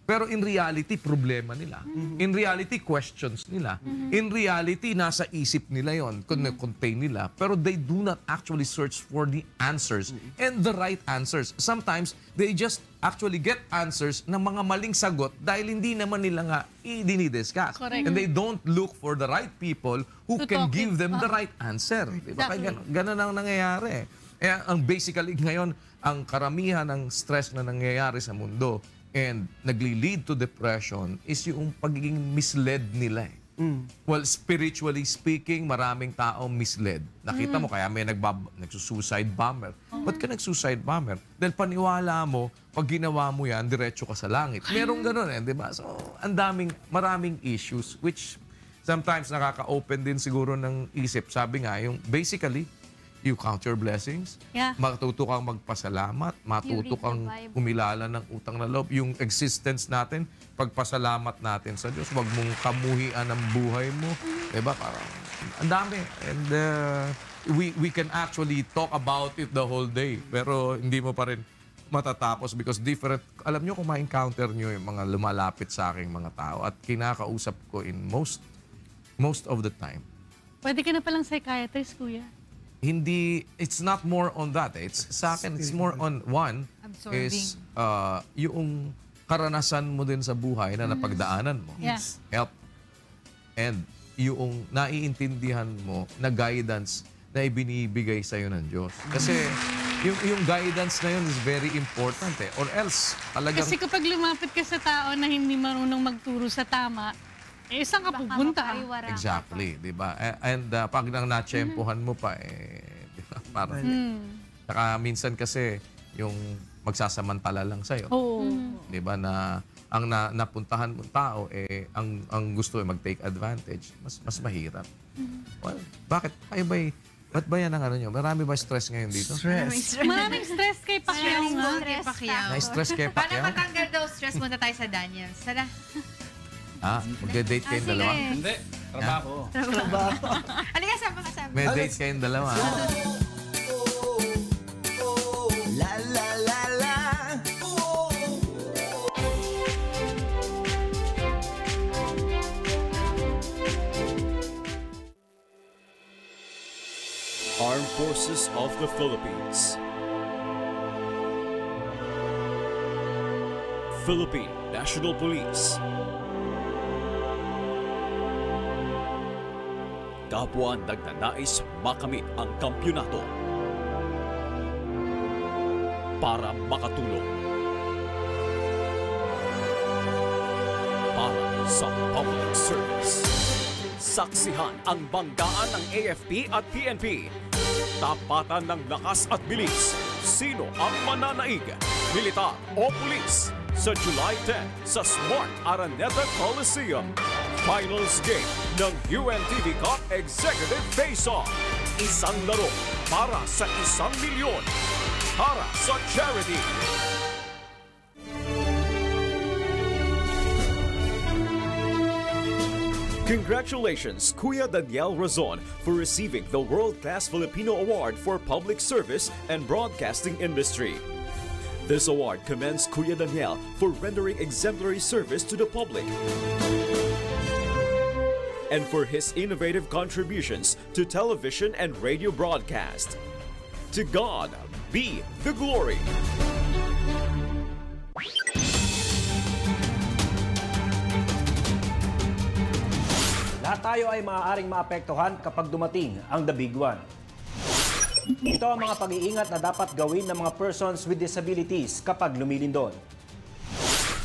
Pero in reality, problema nila. In reality, questions nila. In reality, nasa isip nila yon, contain nila. Pero they do not actually search for the answers and the right answers. Sometimes, they just actually get answers ng mga maling sagot dahil hindi naman nila nga i-discuss. And they don't look for the right people who can give them the right answer. Diba? Kaya ganun ang nangyayari. Basically, ngayon, ang karamihan ng stress na nangyayari sa mundo and nagli-lead to depression is yung pagiging misled nila. Well, spiritually speaking, maraming tao misled. Nakita mo, kaya may nagsusuicide bomber. Ba't ka nagsuicide bomber? Dahil paniwala mo, pag ginawa mo yan, diretso ka sa langit. Merong ganun di ba? So, maraming issues which sometimes nakaka-open din siguro ng isip. Sabi nga, yung basically, you count your blessings, matuto kang magpasalamat, matuto kang kumilala ng utang na loob. Yung existence natin, pagpasalamat natin sa Diyos, wag mong kamuhian ang buhay mo. Diba? Parang, ang dami. And we can actually talk about it the whole day, pero hindi mo pa rin matatapos because different, alam nyo kung ma-encounter nyo yung mga lumalapit sa aking mga tao at kinakausap ko in most of the time. Pwede ka na palang psychiatrist, kuya. Hindi, it's not more on that. It's sa akin, it's more on is yung karanasan mo din sa buhay na napagdaanan mo. Help. And yung naiintindihan mo na guidance na ibinibigay sa'yo ng Diyos. Kasi yung guidance na yun is very important Or else, talagang... Kasi kapag lumapit ka sa tao na hindi marunong magturo sa tama, saan ka pupunta? Exactly, di ba? And pag nang natsyempohan mo pa, di ba? Parang, saka minsan kasi, yung magsasamantala lang sa'yo. Di ba? Na ang napuntahan mong tao, ang gusto mag-take advantage, mas mahirap. Well, bakit? Ba't ba yan ang ano nyo? Marami ba stress ngayon dito? Maraming stress kay Pacquiao nga. Na-stress kay Pacquiao? Para matanggal daw stress, muna tayo sa Daniels. Tara. Magde-date kayong dalawa? Hindi. Trabaho. Halika, sama. May date kayong dalawa. La la la la. Armed Forces of the Philippines. Philippine National Police. kapwa nagnanais makamit ang kampyonato. Para makatulong. Para sa public service. Saksihan ang banggaan ng AFP at PNP. Tapatan ng lakas at bilis. Sino ang mananaig? Militar o pulis? Sa July 10 sa Smart Araneta Coliseum. Finals game ng UNTV Cup Executive Face-Off. Isang laro para sa 1 milyon. Para sa charity. Congratulations, Kuya Daniel Razon, for receiving the World-Class Filipino Award for Public Service and Broadcasting Industry. This award commends Kuya Daniel for rendering exemplary service to the public and for his innovative contributions to television and radio broadcast. To God be the glory. Lahat tayo ay maaaring maapektuhan kapag dumating ang The Big One. Ito ang mga pag-iingat na dapat gawin ng mga persons with disabilities kapag lumilindol.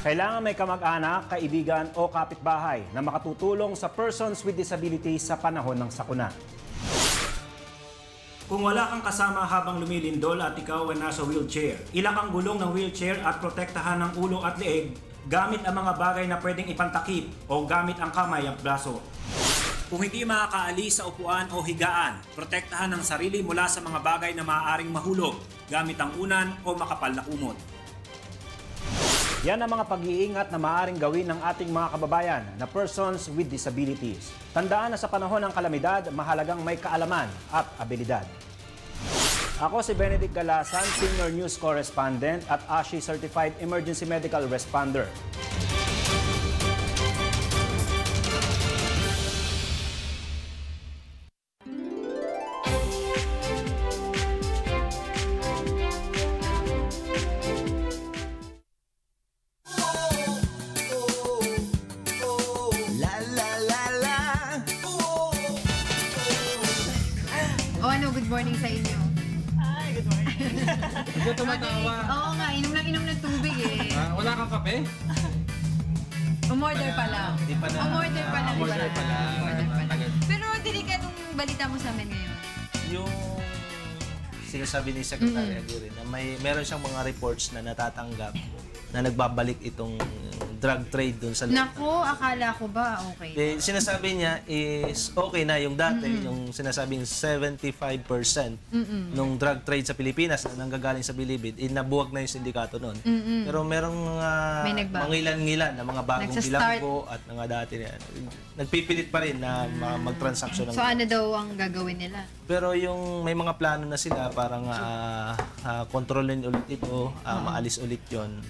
Kailangan may kamag-anak, kaibigan o kapitbahay na makatutulong sa persons with disabilities sa panahon ng sakuna. Kung wala kang kasama habang lumilindol at ikaw ay nasa wheelchair, ilak ang gulong ng wheelchair at protektahan ng ulo at leeg gamit ang mga bagay na pwedeng ipantakip o gamit ang kamay at braso. Kung hindi makakaalis sa upuan o higaan, protektahan ang sarili mula sa mga bagay na maaaring mahulog gamit ang unan o makapal na kumot. Yan ang mga pag-iingat na maaaring gawin ng ating mga kababayan na persons with disabilities. Tandaan na sa panahon ng kalamidad, mahalagang may kaalaman at abilidad. Ako si Benedict Galasan, Senior News Correspondent at ASHI Certified Emergency Medical Responder. Good morning sa inyo. Ay, good morning. Ito tumatawa. Oo nga, inom ng tubig eh. Wala kang kape? Umorder pa lang. Umorder pa lang. Umorder pa lang. Pero delikadong balita mo sa amin ngayon. Yung sinasabi ni Secretary Aguirre na meron siyang mga reports na natatanggap na nagbabalik itong drug trade dun sa loob. Naku, akala ko ba okay? Sinasabi niya is okay na yung dati, yung sinasabing 75% nung drug trade sa Pilipinas na nanggagaling sa Bilibid, nabuwag na yung sindikato nun. Pero merong mga mangilan-ngilan na mga bagong bilanggo at mga dati na nagpipilit pa rin na mag-transaction. So ano daw ang gagawin nila? Pero yung may mga plano na sila parang kontrolin ulit ito, maalis ulit yon.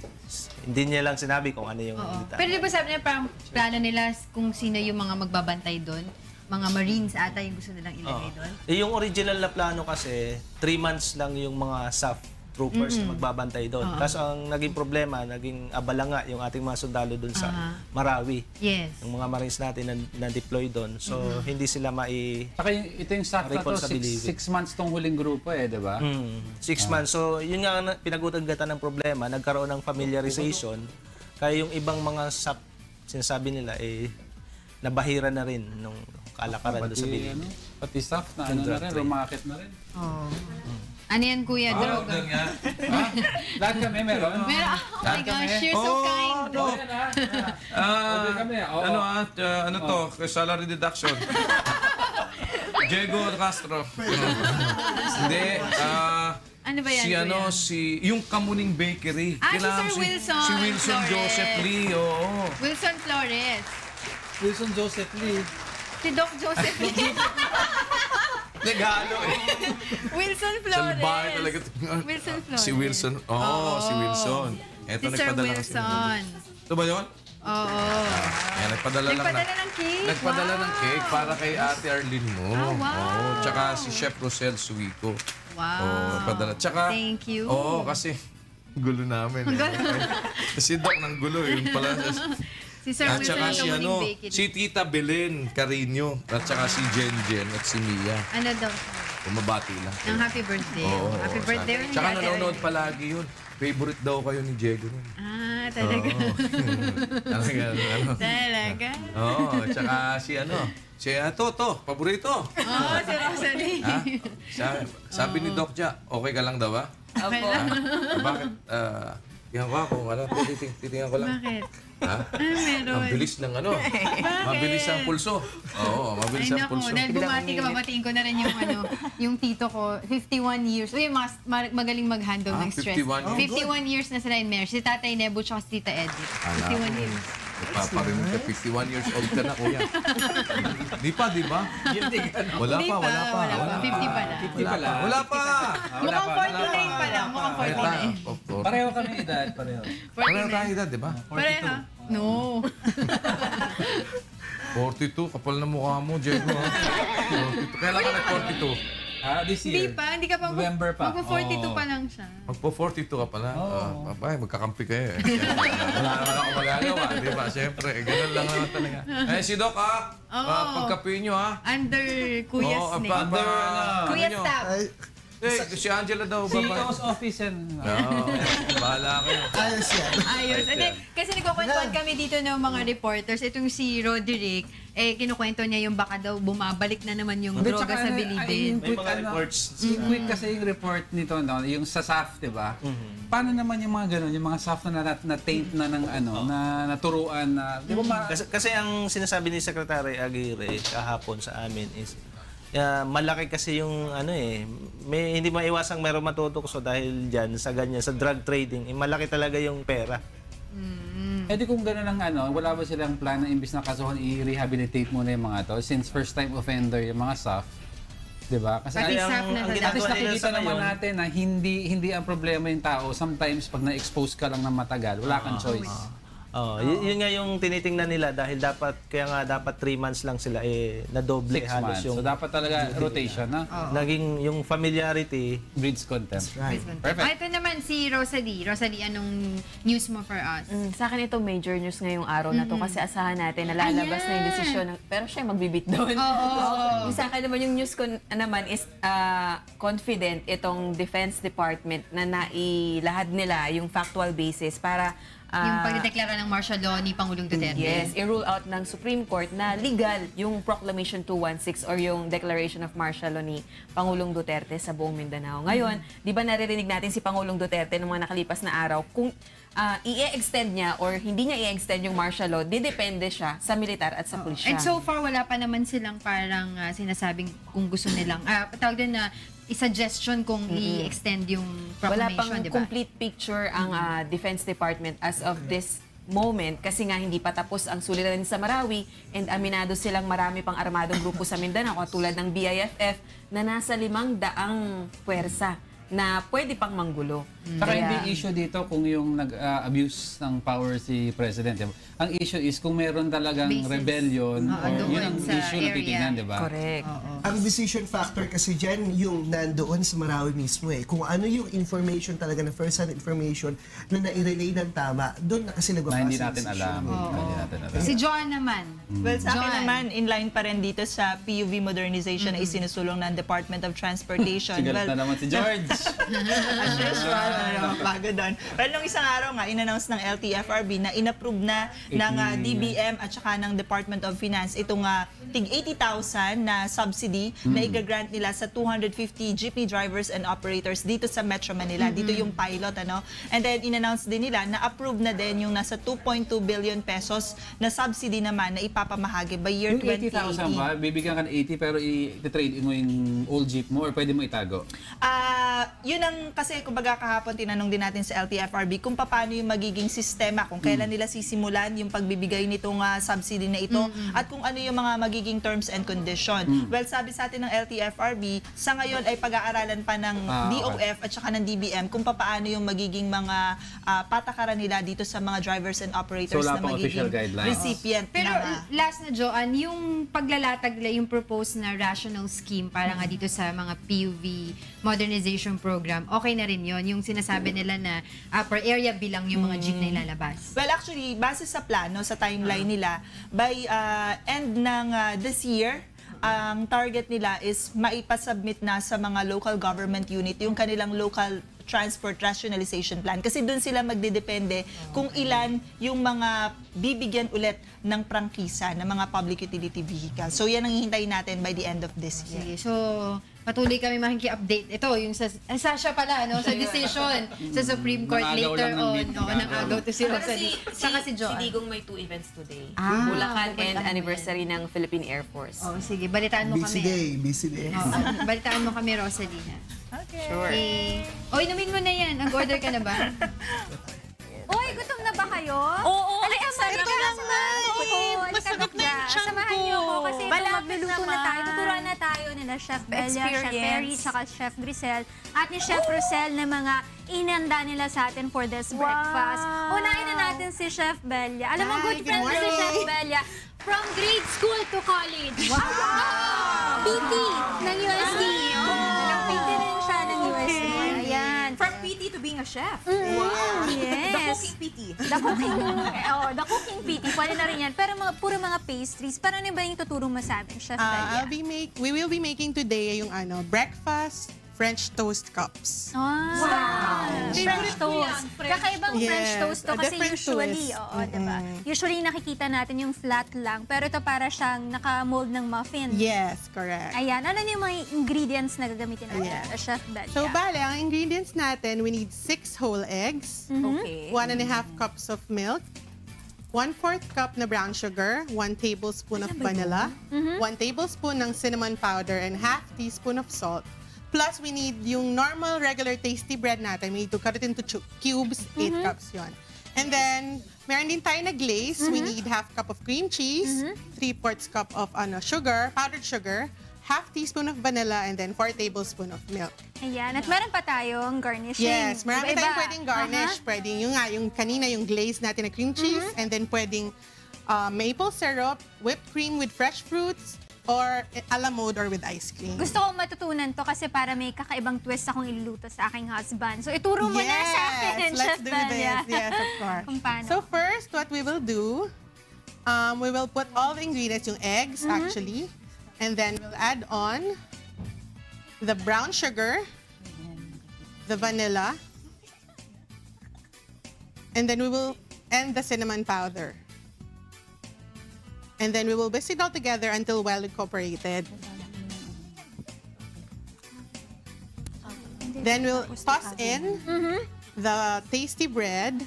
Hindi niya lang sinabi kung ano yung detalye. Pero di ba sabi niya parang plano nila kung sino yung mga magbabantay doon? Mga Marines ata yung gusto nilang ilagay doon? Yung original na plano kasi, 3 months lang yung mga SAF troopers na magbabantay doon. Kaso ang naging problema, naging abala nga yung ating mga sundalo doon sa Marawi. Yes. Yung mga Marines natin na-deploy doon. So, hindi sila Saka ito yung SAF na to, 6 months tong huling grupo di ba? 6 months. So, yun nga pinag-utagatan ng problema, nagkaroon ng familiarization. Kaya yung ibang mga SAF, sinasabi nila, nabahira na rin nung kalakaran doon sa Bilibid. Pati SAF na na rin, rumakit na rin. Ano yan, Kuya? Droga? Lahat kami meron. Meron? Oh my gosh, you're so kind, bro. Ano to? Salary deduction. Diego Castro. Hindi. Ano ba yan, Kuya? Yung Kamuning Bakery. Si Sir Wilson. Si Wilson Joseph Lee, oo. Wilson Flores. Wilson Joseph Lee. Si Doc Joseph Lee. Naghalo Wilson Flores. Salbahe talaga. Wilson Flores. Si Wilson. Si Wilson. Eto, si Sir Wilson. Ito ba yun? Oo. Nagpadala ng cake. Nagpadala ng cake para kay Ate Arlene mo. Wow. Tsaka si Chef Rosel Suico. Wow. Nagpadala. Tsaka, thank you. Kasi gulo namin. Kasi Doc ng gulo. Yun pala. Si Sir At Wilson saka si, Kamuning ano, Bakery. si Tita Belen Carino. At saka si Jen at si Mia. Ano daw? Bumabati lang. Ng happy birthday. Oo, Happy birthday. sabi. Tsaka nanonood palagi yun. Favorite daw kayo ni Diego nun. Ah, talaga. Oo. Talaga, ano. Talaga? Oo, tsaka si Toto, paborito. Oo, si Rosalie. Ha? Sabi ni Doc Ja, okay ka lang daw ba? Okay lang. Bakit? Tingnan ko kung ano, titingnan ko lang. Bakit? Ha? Meron. Ang bilis ng ano. Mabilis ang pulso. Oo, mabilis Ay, ang naku, pulso. dahil bumati ka, babatiin ko na rin yung yung tito ko, 51 years. Uy, magaling mag-handle ng stress. 51 years na sila in marriage. Si Tatay Nebo at si Tita Edith. 51 years. Nagpaparinig ka, 51 years old ka na, kuya. Di pa, di ba? Wala pa. 50 pa lang. Wala pa. Mukhang 49 pa lang. Mukhang 49. Pareho kami edad, pareho. Pareho tayo edad, di ba? Pareho. No. 42, kapal na mukha mo, Diego. 42. Kailan ka nag-42? This year. Hindi pa. November pa. Magpo-42 pa lang siya. Magpo-42 ka pala? Babay, magkakampi kayo eh. Wala naman ako magagawa, di ba? Siyempre, ganun lang naman talaga. Si Doc pagkapi nyo Under Kuya's name. Kuya's staff. Si Angela daw, CEO's office yan. Bahala kayo. Ayos yan. Ayos. Kasi nagkukwentuhan kami dito ng mga reporters. Itong si Roderick, kinukwento niya yung baka daw bumabalik na naman yung droga sa Bilibid. May mga reports. Quick kasi yung report nito, no, yung sa SAF, di ba? Paano naman yung mga ganun, yung mga SAF na taint na ng na naturuan na, di ba? Kasi ang sinasabi ni Secretary Aguirre kahapon sa amin is malaki kasi yung hindi maiwasang meron matutukso dahil diyan sa ganyan sa drug trading, malaki talaga yung pera. Di kung gano'n ang wala ba silang plan na imbis na kasuhan i-rehabilitate muna yung mga to since first time offender yung mga SAF, 'di ba? Kasi ang ginagawa nila nakikita sa naman ngayon, natin na hindi ang problema yung tao. Sometimes pag na-expose ka lang ng matagal, wala kang choice. Yun nga yung tinitingnan nila dahil dapat 3 months lang sila nadoble 6 halos months. yung So dapat talaga rotation, na. Naging yung familiarity breeds contempt. Right. Perfect. Ito naman si Rosalie. Rosalie, anong news mo for us? Sa akin ito major news ngayong araw na to kasi asahan natin na lalabas na yung desisyon. Pero siya magbibit doon. Sa akin naman yung news ko naman is confident itong Defense Department na nailahad nila yung factual basis para yung pagdeklara ng martial law ni Pangulong Duterte. Yes, i-rule out ng Supreme Court na legal yung Proclamation 216 or yung Declaration of Martial Law ni Pangulong Duterte sa buong Mindanao. Ngayon, di ba naririnig natin si Pangulong Duterte noong mga nakalipas na araw, kung i-extend niya or hindi niya i-extend yung martial law, didepende siya sa militar at sa pulisya. And so far, wala pa naman silang parang sinasabing kung gusto nilang, tawag doon na suggestion kung i-extend yung proclamation, wala pang diba? complete picture ang Defense Department as of this moment kasi nga hindi pa tapos ang suliranin sa Marawi and aminado silang marami pang armadong grupo sa Mindanao katulad ng BIFF na nasa 500 puwersa na pwede pang manggulo. Saka hindi issue dito kung yung nag-abuse ng power si President. Ang issue is kung meron talagang rebellion, yun ang issue na titignan, di ba? Correct. Ang decision factor kasi dyan yung nandoon sa Marawi mismo Kung ano yung information talaga na first-hand information na nai-relay ng tama, doon na kasi nagpapasa. Hindi natin alam. Si Joan naman. Well, sa akin naman, in line pa rin dito sa PUV modernization na isinusulong ng Department of Transportation. Sigalit na naman si George. As usual, bago doon. Well, nung isang araw nga, in-announce ng LTFRB na in-approve na ng DBM at saka ng Department of Finance itong tig 80,000 na subsidy na i-grant nila sa 250 jeepney drivers and operators dito sa Metro Manila. Dito yung pilot, And then, in-announce din nila na approve na din yung nasa 2.2 billion pesos na subsidy naman na ipapamahagi by year 2018. Yung 80,000 ba, bibigyan ka ng 80 pero i-trade mo yung old jeep mo or pwede mo itago? Yun ang kasi kumbaga kahapon tinanong din natin sa LTFRB kung paano yung magiging sistema, kung kailan nila sisimulan yung pagbibigay nitong subsidy na ito at kung ano yung mga magiging terms and condition. Well, sabi sa atin ng LTFRB, sa ngayon ay pag-aaralan pa ng DOF at saka ng DBM kung paano yung magiging mga patakaran nila dito sa mga drivers and operators na magiging recipient. Pero last na, Joanne, yung paglalatag, yung proposed na rational scheme para nga dito sa mga PUV modernization program, okay na rin yun. Yung sinasabi nila na per area bilang yung mga jeep na ilalabas? Well, actually, base sa plano, sa timeline nila, by end ng this year, ang target nila is maipasubmit na sa mga local government unit yung kanilang local transport rationalization plan. Kasi doon sila magdedepende kung ilan yung mga bibigyan ulit ng prangkisa ng mga public utility vehicles. So yan ang hihintayin natin by the end of this year. Sige, so patuloy kami makiki-update. Ito, yung sa Sasha pala, no? Sa decision sa Supreme Court later on. Nang-agaw to si Rosalie. Saka si Joan. Si Digong may 2 events today. Bulacan and anniversary ng Philippine Air Force. Oh, sige, balitaan mo kami. Busy day. Balitaan mo kami, Rosalie. Okay. Sure. O, inumin mo na yan. Nag-order ka na ba? Uy, gutom na ba kayo? Oo, Halika, ito naman. Masarap na yung tiyan ko. Samahan niyo ako kasi magluluto na tayo. Tuturuan na tayo nila Chef Belia, Chef Perry, saka Chef Grisel, at ni Chef Rosel na mga inanda nila sa atin for this breakfast. Unahin na natin si Chef Belia. Alam mo, good friend ko si Chef Belia. From grade school to college. Wow! PT ng USD. PT rin siya ng USD. Ayan. From PT to being a chef. Wow! The Yes. cooking PT. The cooking PT. Pwede na rin yan. Pero puro mga pastries. Paano ba yung tuturo mo sa amin, Chef Belia? We will be making today yung breakfast French toast cups. French toast. Kakaibang French toast to kasi different usually, twist. diba? Usually nakikita natin yung flat lang, pero ito para siyang naka-mold ng muffin. Yes, correct. Ayan, ano yung mga ingredients na gagamitin natin, Chef Belia? So, bale, ang ingredients natin, we need 6 whole eggs, Okay. 1.5 cups of milk, 1/4 cup na brown sugar, 1 tablespoon of vanilla, 1 tablespoon ng cinnamon powder, and half teaspoon of salt. Plus, we need yung normal, regular, tasty bread natin. We need to cut it into cubes, 8 cups yon. And then, meron din tayo na glaze. We need half cup of cream cheese, 3/4 cup of sugar, powdered sugar, half teaspoon of vanilla, and then 4 tablespoon of milk. Ayan, at meron pa tayong garnishing. Yes, marami Iba-iba. tayong pwedeng garnish. Pwedeng yung kanina, yung glaze natin na cream cheese, and then pwedeng maple syrup, whipped cream with fresh fruits, or a la mode or with ice cream. Gusto kong matutunan to kasi para may kakaibang twist akong iluluto sa aking husband. So, ituro mo na sa akin, let's Chef do Belia. this. Yes, of course. Kung paano. So first, what we will do, we will put all the ingredients, yung eggs actually, and then we'll add on the brown sugar, the vanilla, and then and the cinnamon powder. And then we will whisk it all together until well incorporated. Then we'll toss in the tasty bread.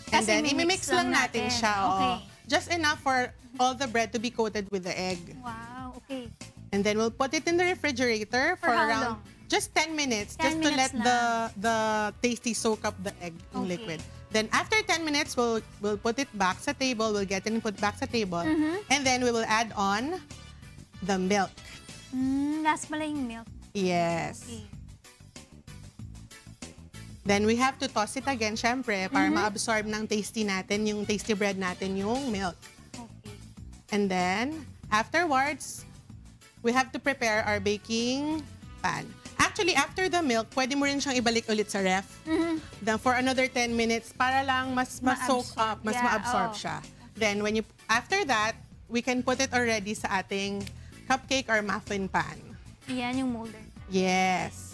And Kasi then imimix lang natin siya. Okay. Just enough for all the bread to be coated with the egg. Wow, okay. And then we'll put it in the refrigerator for how around long? just 10 minutes. 10 just to let minutes lang. the tasty soak up the egg in liquid. Then after 10 minutes, we'll put it back sa table. We'll get it and put back sa table. And then we will add on the milk. Last pala yung milk. Yes. Okay. Then we have to toss it again, syempre, para ma-absorb ng tasty natin, yung tasty bread natin, yung milk. Okay. And then, afterwards, we have to prepare our baking pan. Actually, after the milk, pwede mo rin siyang ibalik ulit sa ref. Then for another 10 minutes para lang mas soak up, mas ma-absorb siya. Then after that, we can put it already sa ating cupcake or muffin pan. Yan yung molder. Yes.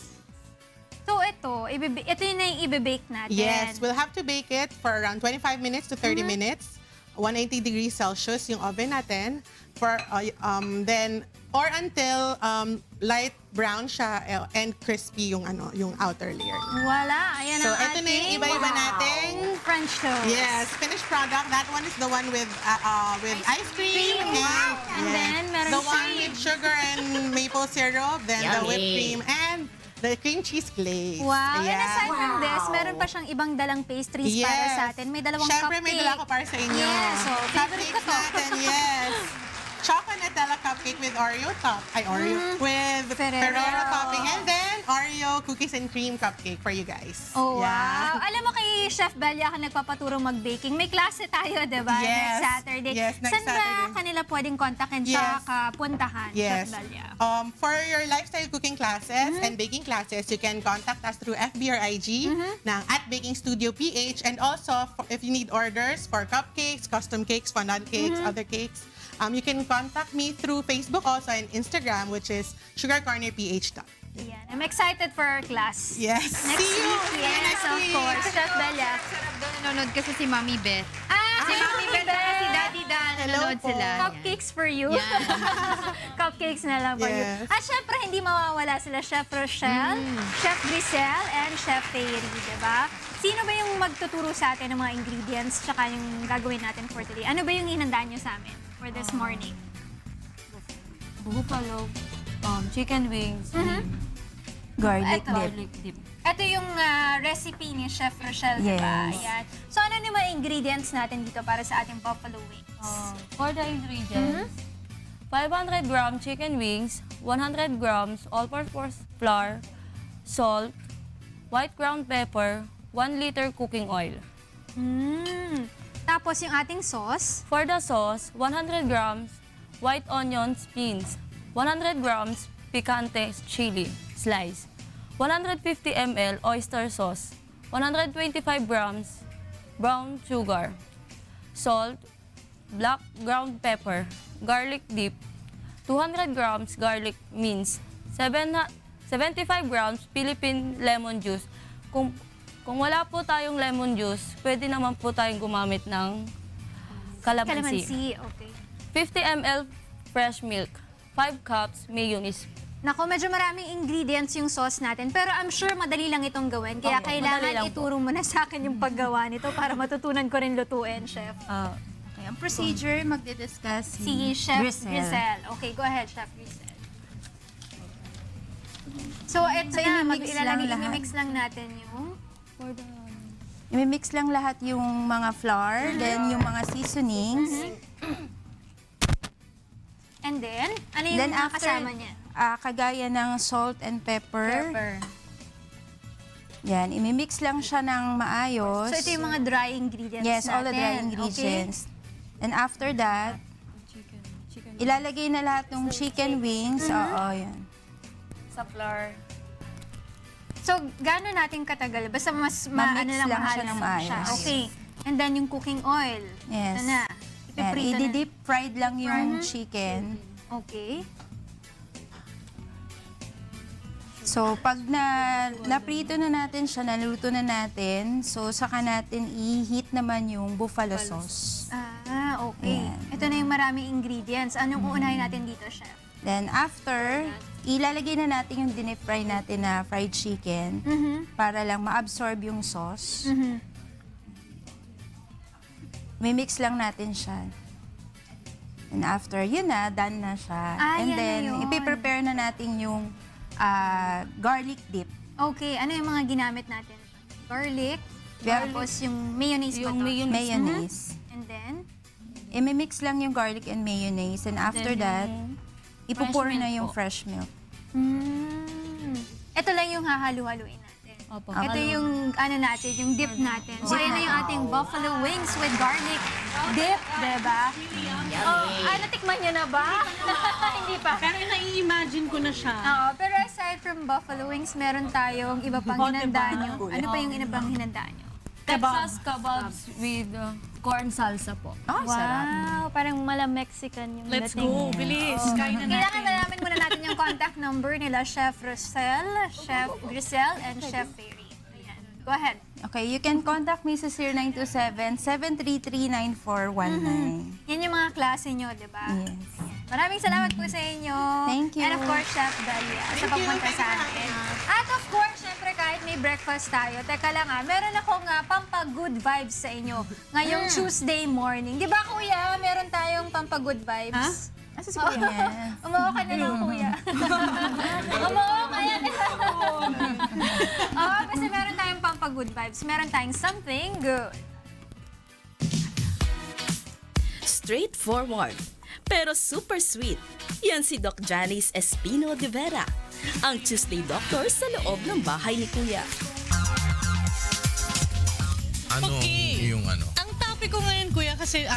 So ito yun na yung i-bake natin. Yes, we'll have to bake it for around 25 minutes to 30 minutes. 180 degrees Celsius yung oven natin. For then or until light brown siya and crispy yung outer layer. Wala, ayan So ang ito na yung iba-iba nating French toast. Yes, finished product. That one is the one with ice cream. And then meron the one with sugar and maple syrup, then the whipped cream and the cream cheese glaze. Wow. Ayan. And aside from this, meron pa siyang ibang dalang pastries para sa atin. May dalawang Siyempre, cupcake. may dala ko para sa inyo. Yes. So, favorite ko to. Natin, yes. Choco Nutella cupcake cupcake with Oreo top. With Ferrero topping. And then, Oreo cookies and cream cupcake for you guys. Oh, Yeah. wow. Alam mo kay Chef Belia ka nagpapaturo mag-baking. May klase tayo, di ba? Yes. Next Saturday. Yes, next Saan ba Saturday. kanila pwedeng kontakin Yes. sa puntahan, Yes. Chef Belia? For your lifestyle cooking classes and baking classes, you can contact us through FB or IG ng @BakingStudioPH. And also, if you need orders for cupcakes, custom cakes, fondant cakes, other cakes, you can contact me through Facebook also and Instagram, which is Sugar Corner PH. Yan. I'm excited for our class. Yes. Next week. Yes, of course. Chef Belia. Sarap daw nanonood kasi si Mami Beth. Si Mami Beth at si Daddy Dan, nanonood sila. Cupcakes for you. Yan. Cupcakes na lang for you. Yes. At syempre, hindi mawawala sila Chef Rochelle, Chef Grisel, and Chef Fairy, diba? Sino ba yung magtuturo sa atin ng mga ingredients tsaka yung gagawin natin for today? Ano ba yung inandaan nyo sa amin for this morning? Buffalo, chicken wings, garlic dip. Ito yung recipe ni Chef Rochelle, diba? Yes. Ayan. So, ano yung mga ingredients natin dito para sa ating buffalo wings? For the ingredients, 500 grams chicken wings, 100 grams all-purpose flour, salt, white ground pepper, 1 liter cooking oil. Tapos yung ating sauce? For the sauce, 100 grams white onions, beans, 100 grams picante chili, slice, 150 ml oyster sauce, 125 grams brown sugar, salt, black ground pepper, garlic dip, 200 grams garlic minced, 75 grams Philippine lemon juice. Kung wala po tayong lemon juice, pwede naman po tayong gumamit ng calamansi. Okay. 50 ml fresh milk, 5 cups mayonnaise. Nako, medyo maraming ingredients yung sauce natin, pero I'm sure madali lang itong gawin. Kaya Okay, madali kailangan lang po. ituro mo na sa akin yung paggawa nito para matutunan ko rin lutuin, Chef. Okay, ang procedure, magdi-discuss Si Chef Grisel. Grisel. Okay, go ahead, Chef Grisel. So, ito So, na, imimix lang lahat. imimix lang natin yung... I-mix lang lahat yung mga flour, then yung mga seasonings. And then, ano yung Then mga after, kasama niya? Kagaya ng salt and pepper. Yan, imimix lang siya ng maayos. So, ito yung mga dry ingredients Yes, natin. all the dry ingredients. And after that, ilalagay na lahat ng chicken wings. Oo, yan. Sa flour. So, gano'n natin katagal? Basta mas Ma-mix lang mahal siya ng maayos. Okay. And then yung cooking oil. Yes. Ito na. Yan, Ipiprito na. i-deep fried lang yung chicken. Okay. So, pag naprito na natin siya, naluto na natin, so saka natin i-heat naman yung buffalo sauce. Okay. Ayan. Ito na yung maraming ingredients. Anong uunahin natin dito, Chef? Then after, ilalagay na natin yung dinip-fry natin na fried chicken para lang ma-absorb yung sauce. Mimix lang natin siya. And after, yun na, done na siya. And yan na then, yun. ipiprepare na natin yung garlic dip. Okay. Ano yung mga ginamit natin? Garlic. Tapos yung mayonnaise ba Yung to? Mayonnaise. And then? I-mix lang yung garlic and mayonnaise. And after Then that, ipupour fresh milk na yung po. fresh milk. Ito lang yung hahalu-haluin natin. Opo. Ito yung ano natin, yung dip natin. So, yan na yung ating buffalo wings with garlic dip, diba? Natikman nyo na ba? Hindi pa. Pero nai-imagine ko na siya. Oo, pero aside from buffalo wings, meron tayong iba pang hinandaan nyo. Ano pa yung iba pang hinandaan nyo? Texas kebabs with corn salsa po. Wow, parang mala-Mexican yung Let's dating. go, bilis. Kain na Kailangan natin. malaman muna natin yung contact number nila, Chef Rochelle, Chef Grisel, and Chef Fairy. Ayan. Go ahead. Okay, you can contact me sa 0927-733-9419. Yan yung mga klase nyo, di ba? Yes. Maraming salamat po sa inyo. Thank you. And of course, Chef Dalia, sa pagpunta sa atin. At of course, syempre kahit may breakfast tayo, teka lang meron akong pampa-good vibes sa inyo ngayong Tuesday morning. Di ba, Kuya? Meron tayong pampa-good vibes. Asa si Kuya? Umuo ka na lang, Kuya. Umuo ka yan. Kasi meron tayong pampa-good vibes. Meron tayong something good. Straightforward. pero super sweet. Yan si Doc Janice Espino de Vera, ang Tuesday Doctor sa loob ng bahay ni Kuya. Ano yung ano? Ang topic ko ngayon, Kuya, kasi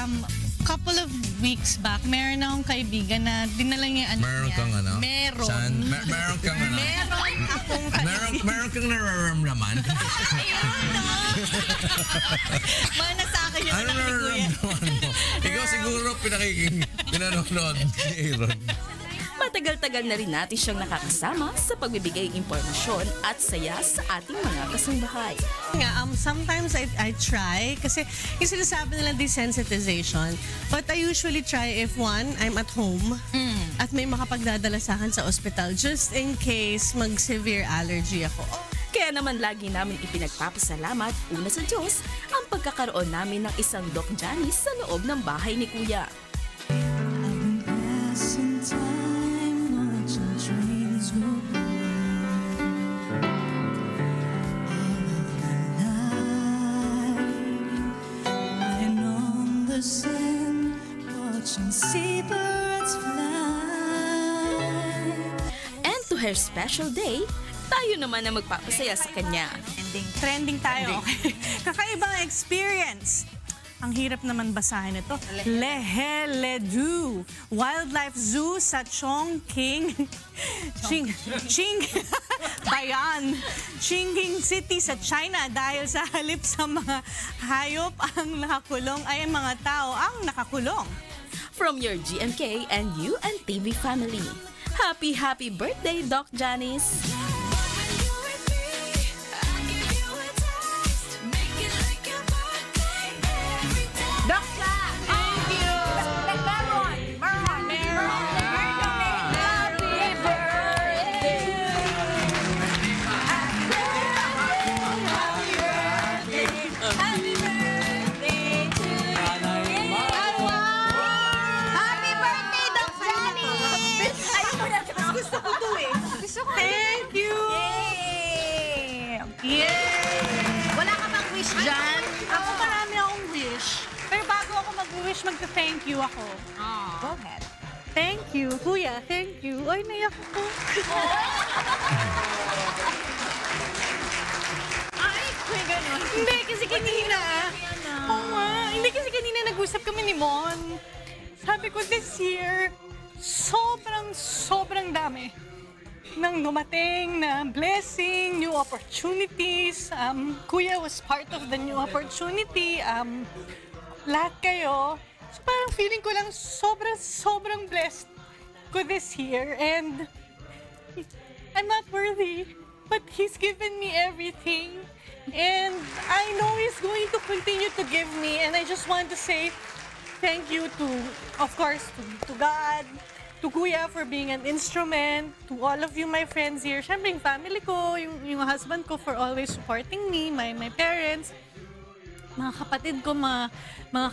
couple of weeks back, meron akong kaibigan na dinala niya ano Meron niya. kang ano? Meron. Meron kang ano? Meron akong kaibigan. Meron kang nararamdaman? Mana sa akin yung Ano anak ni Kuya. nararamdaman mo? Ikaw siguro pinanonood ni Aaron. Matagal-tagal na rin natin siyang nakakasama sa pagbibigay impormasyon at saya sa ating mga kasambahay. Sometimes I try kasi yung sinasabi nila desensitization, but I usually try if one, I'm at home at may makapagdadala sa akin sa ospital just in case mag-severe allergy ako. Kaya naman lagi namin ipinagpapasalamat una sa Diyos ang pagkakaroon namin ng isang Doc Janice sa loob ng bahay ni Kuya. And to her special day, tayo naman na magpapasaya sa kanya. Trending tayo. Okay. Kakaibang experience. Ang hirap naman basahin ito. Leheledu Wildlife Zoo sa Chongqing Bayan, Qingqing City sa China dahil sa halip sa mga hayop ang nakakulong ay mga tao ang nakakulong. From your GMK and UNTV family. Happy birthday, Doc Janice! Thank you! Yay! Wala ka bang wish dyan? Ako marami akong wish. Pero bago ako mag-wish, magta-thank you ako. Go ahead. Thank you. Kuya, thank you. Ay, naiyak ako. Ay, kuya ganun. Hindi, kasi kanina. Oo nga. Hindi kasi kanina nag-usap kami ni Mon. Sabi ko, this year, sobrang dami nang dumating na blessing, new opportunities. Kuya was part of the new opportunity. Lahat kayo. So parang feeling ko lang sobrang blessed ko this year. And I'm not worthy, but He's given me everything. And I know He's going to continue to give me. And I just want to say thank you to, of course, to God, to Kuya for being an instrument, to all of you, my friends here. Siyempre, yung family ko, yung husband ko for always supporting me, my parents, mga kapatid ko, mga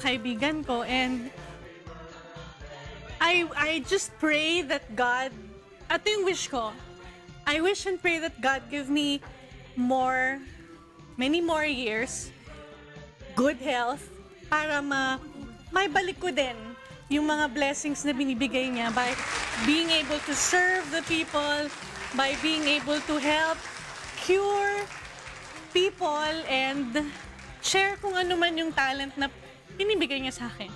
kaibigan ko. And I just pray that God, ito yung wish ko, I wish and pray that God give me many more years, good health, para maibalik ko din yung mga blessings na binibigay niya by being able to serve the people, by being able to help cure people and share kung ano man yung talent na binibigay niya sa akin.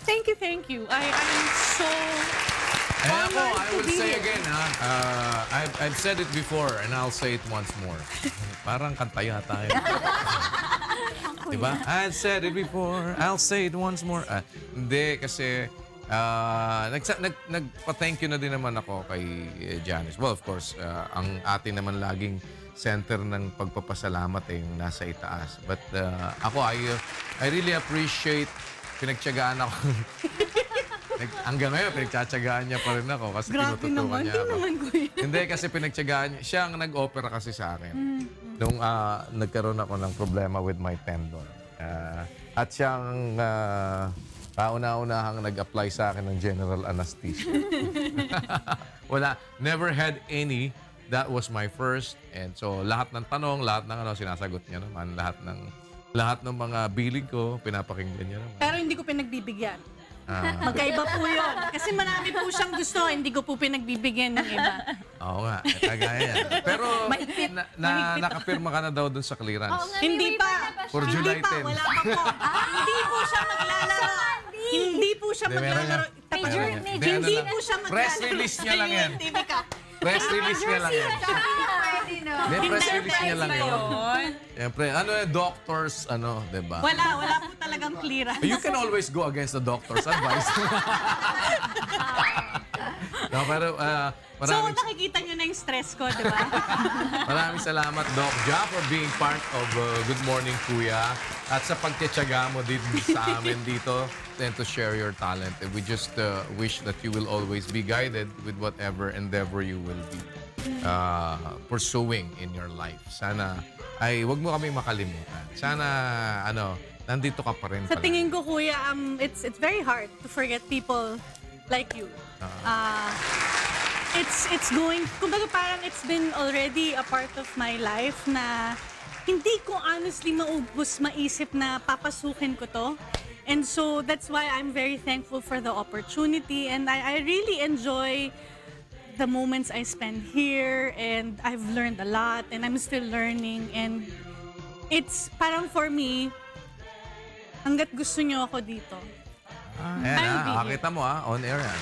Thank you. I'm so honored I to would be say here. again, I've said it before and I'll say it once more. Parang kanta yata yun. Diba? I've said it before, I'll say it once more. Hindi, kasi nagpa-thank you na din naman ako kay Janice. Well, of course, ang atin naman laging center ng pagpapasalamat ay yung nasa itaas. But ako, I really appreciate pinagtiyagaan ako. Hanggang ngayon, pinagtsatsagaan niya pa rin ako kasi tinututukan niya ako. Hindi, kasi pinagtsagaan niya. Siya ang nag-opera kasi sa akin. Nung nagkaroon ako ng problema with my tendon. At siyang kauna-unahang nag-apply sa akin ng general anesthesia. Never had any. That was my first. And so, lahat ng tanong, lahat ng sinasagot niya naman. Lahat ng mga billing ko, pinapakinggan niya naman. Pero hindi ko pinagbibigyan. Magkaiba po yun. Kasi marami po siyang gusto, hindi ko po pinagbibigyan ng iba. Oo nga, kagaya yan. Pero nakapirma ka na daw dun sa clearance. Hindi pa. For July 10. Wala pa po. Hindi po siya maglalaro. Hindi po siya maglalaro. Hindi po siya maglalaro. Press release niya lang yan. Press release niya lang yan. May press release niya lang yun. Siyempre, ano yung doctors, diba? Wala po talagang clearance. You can always go against the doctor's advice. No, pero so, nakikita nyo na yung stress ko, di ba? Maraming salamat, Doc Ja, for being part of Good Morning Kuya at sa pagtitiyaga mo din sa amin dito and to share your talent. And we just wish that you will always be guided with whatever endeavor you will be pursuing in your life. Sana ay wag mo kami makalimutan. Sana nandito ka pa rin Sa pala. tingin ko, Kuya, it's very hard to forget people like you. It's going, kumbaga parang it's been already a part of my life na hindi ko honestly maisip na papasukin ko to. And so that's why I'm very thankful for the opportunity, and I really enjoy the moments I spend here, and I've learned a lot and I'm still learning, and it's parang for me, hanggat gusto nyo ako dito. Ayan, kita mo on air yan.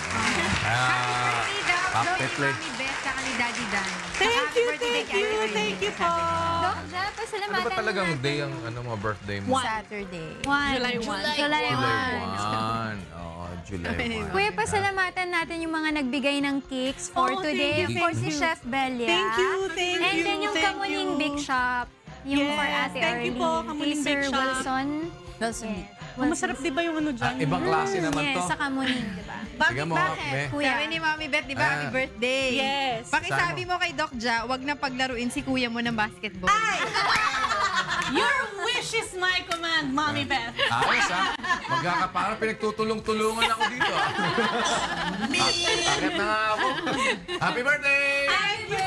Happy birthday, Mami Beth, saka ni Daddy Dan. Thank you po. Doc Ja, pasalamatan Ano ba talagang day ang birthday mo? Saturday. July 1. July 1. Oo, July 1. Kuya, pasalamatan natin yung mga nagbigay ng cakes for today. Of course, si Chef Belia. Thank you. And then yung Kamuning Bake Shop. Yung for Ate Arlene. Thank you po, Kamuning Sir Bake Shop. Wilson. Masarap di ba yung ano dyan? Ibang klase naman to. Yes, sa Kamuning, di ba? Sige mo, Kuya. Sabi ni Mami Beth, di ba, happy birthday. Yes. Pakisabi mo kay Doc Ja, wag na paglaruin si kuya mo ng basketball. Your wish is my command, Mommy Beth. Ayos magkakaparang pinagtutulong-tulungan ako dito. Bakit na nga ako? Happy birthday! Thank you.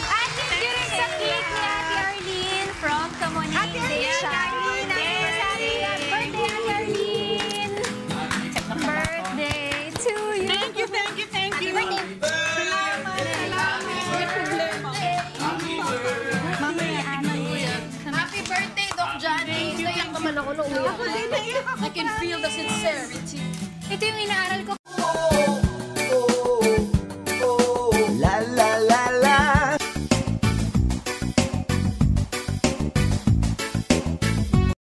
At thank you rin sa cake ni Ate Arlene from Kamuning Bake Shop. Happy birthday, Ate Arlene! Birthday to you! Thank you. Happy birthday, Doc John. Naiyak naman ako nung uyak. I can feel the sincerity. Ito yung inaaral ko.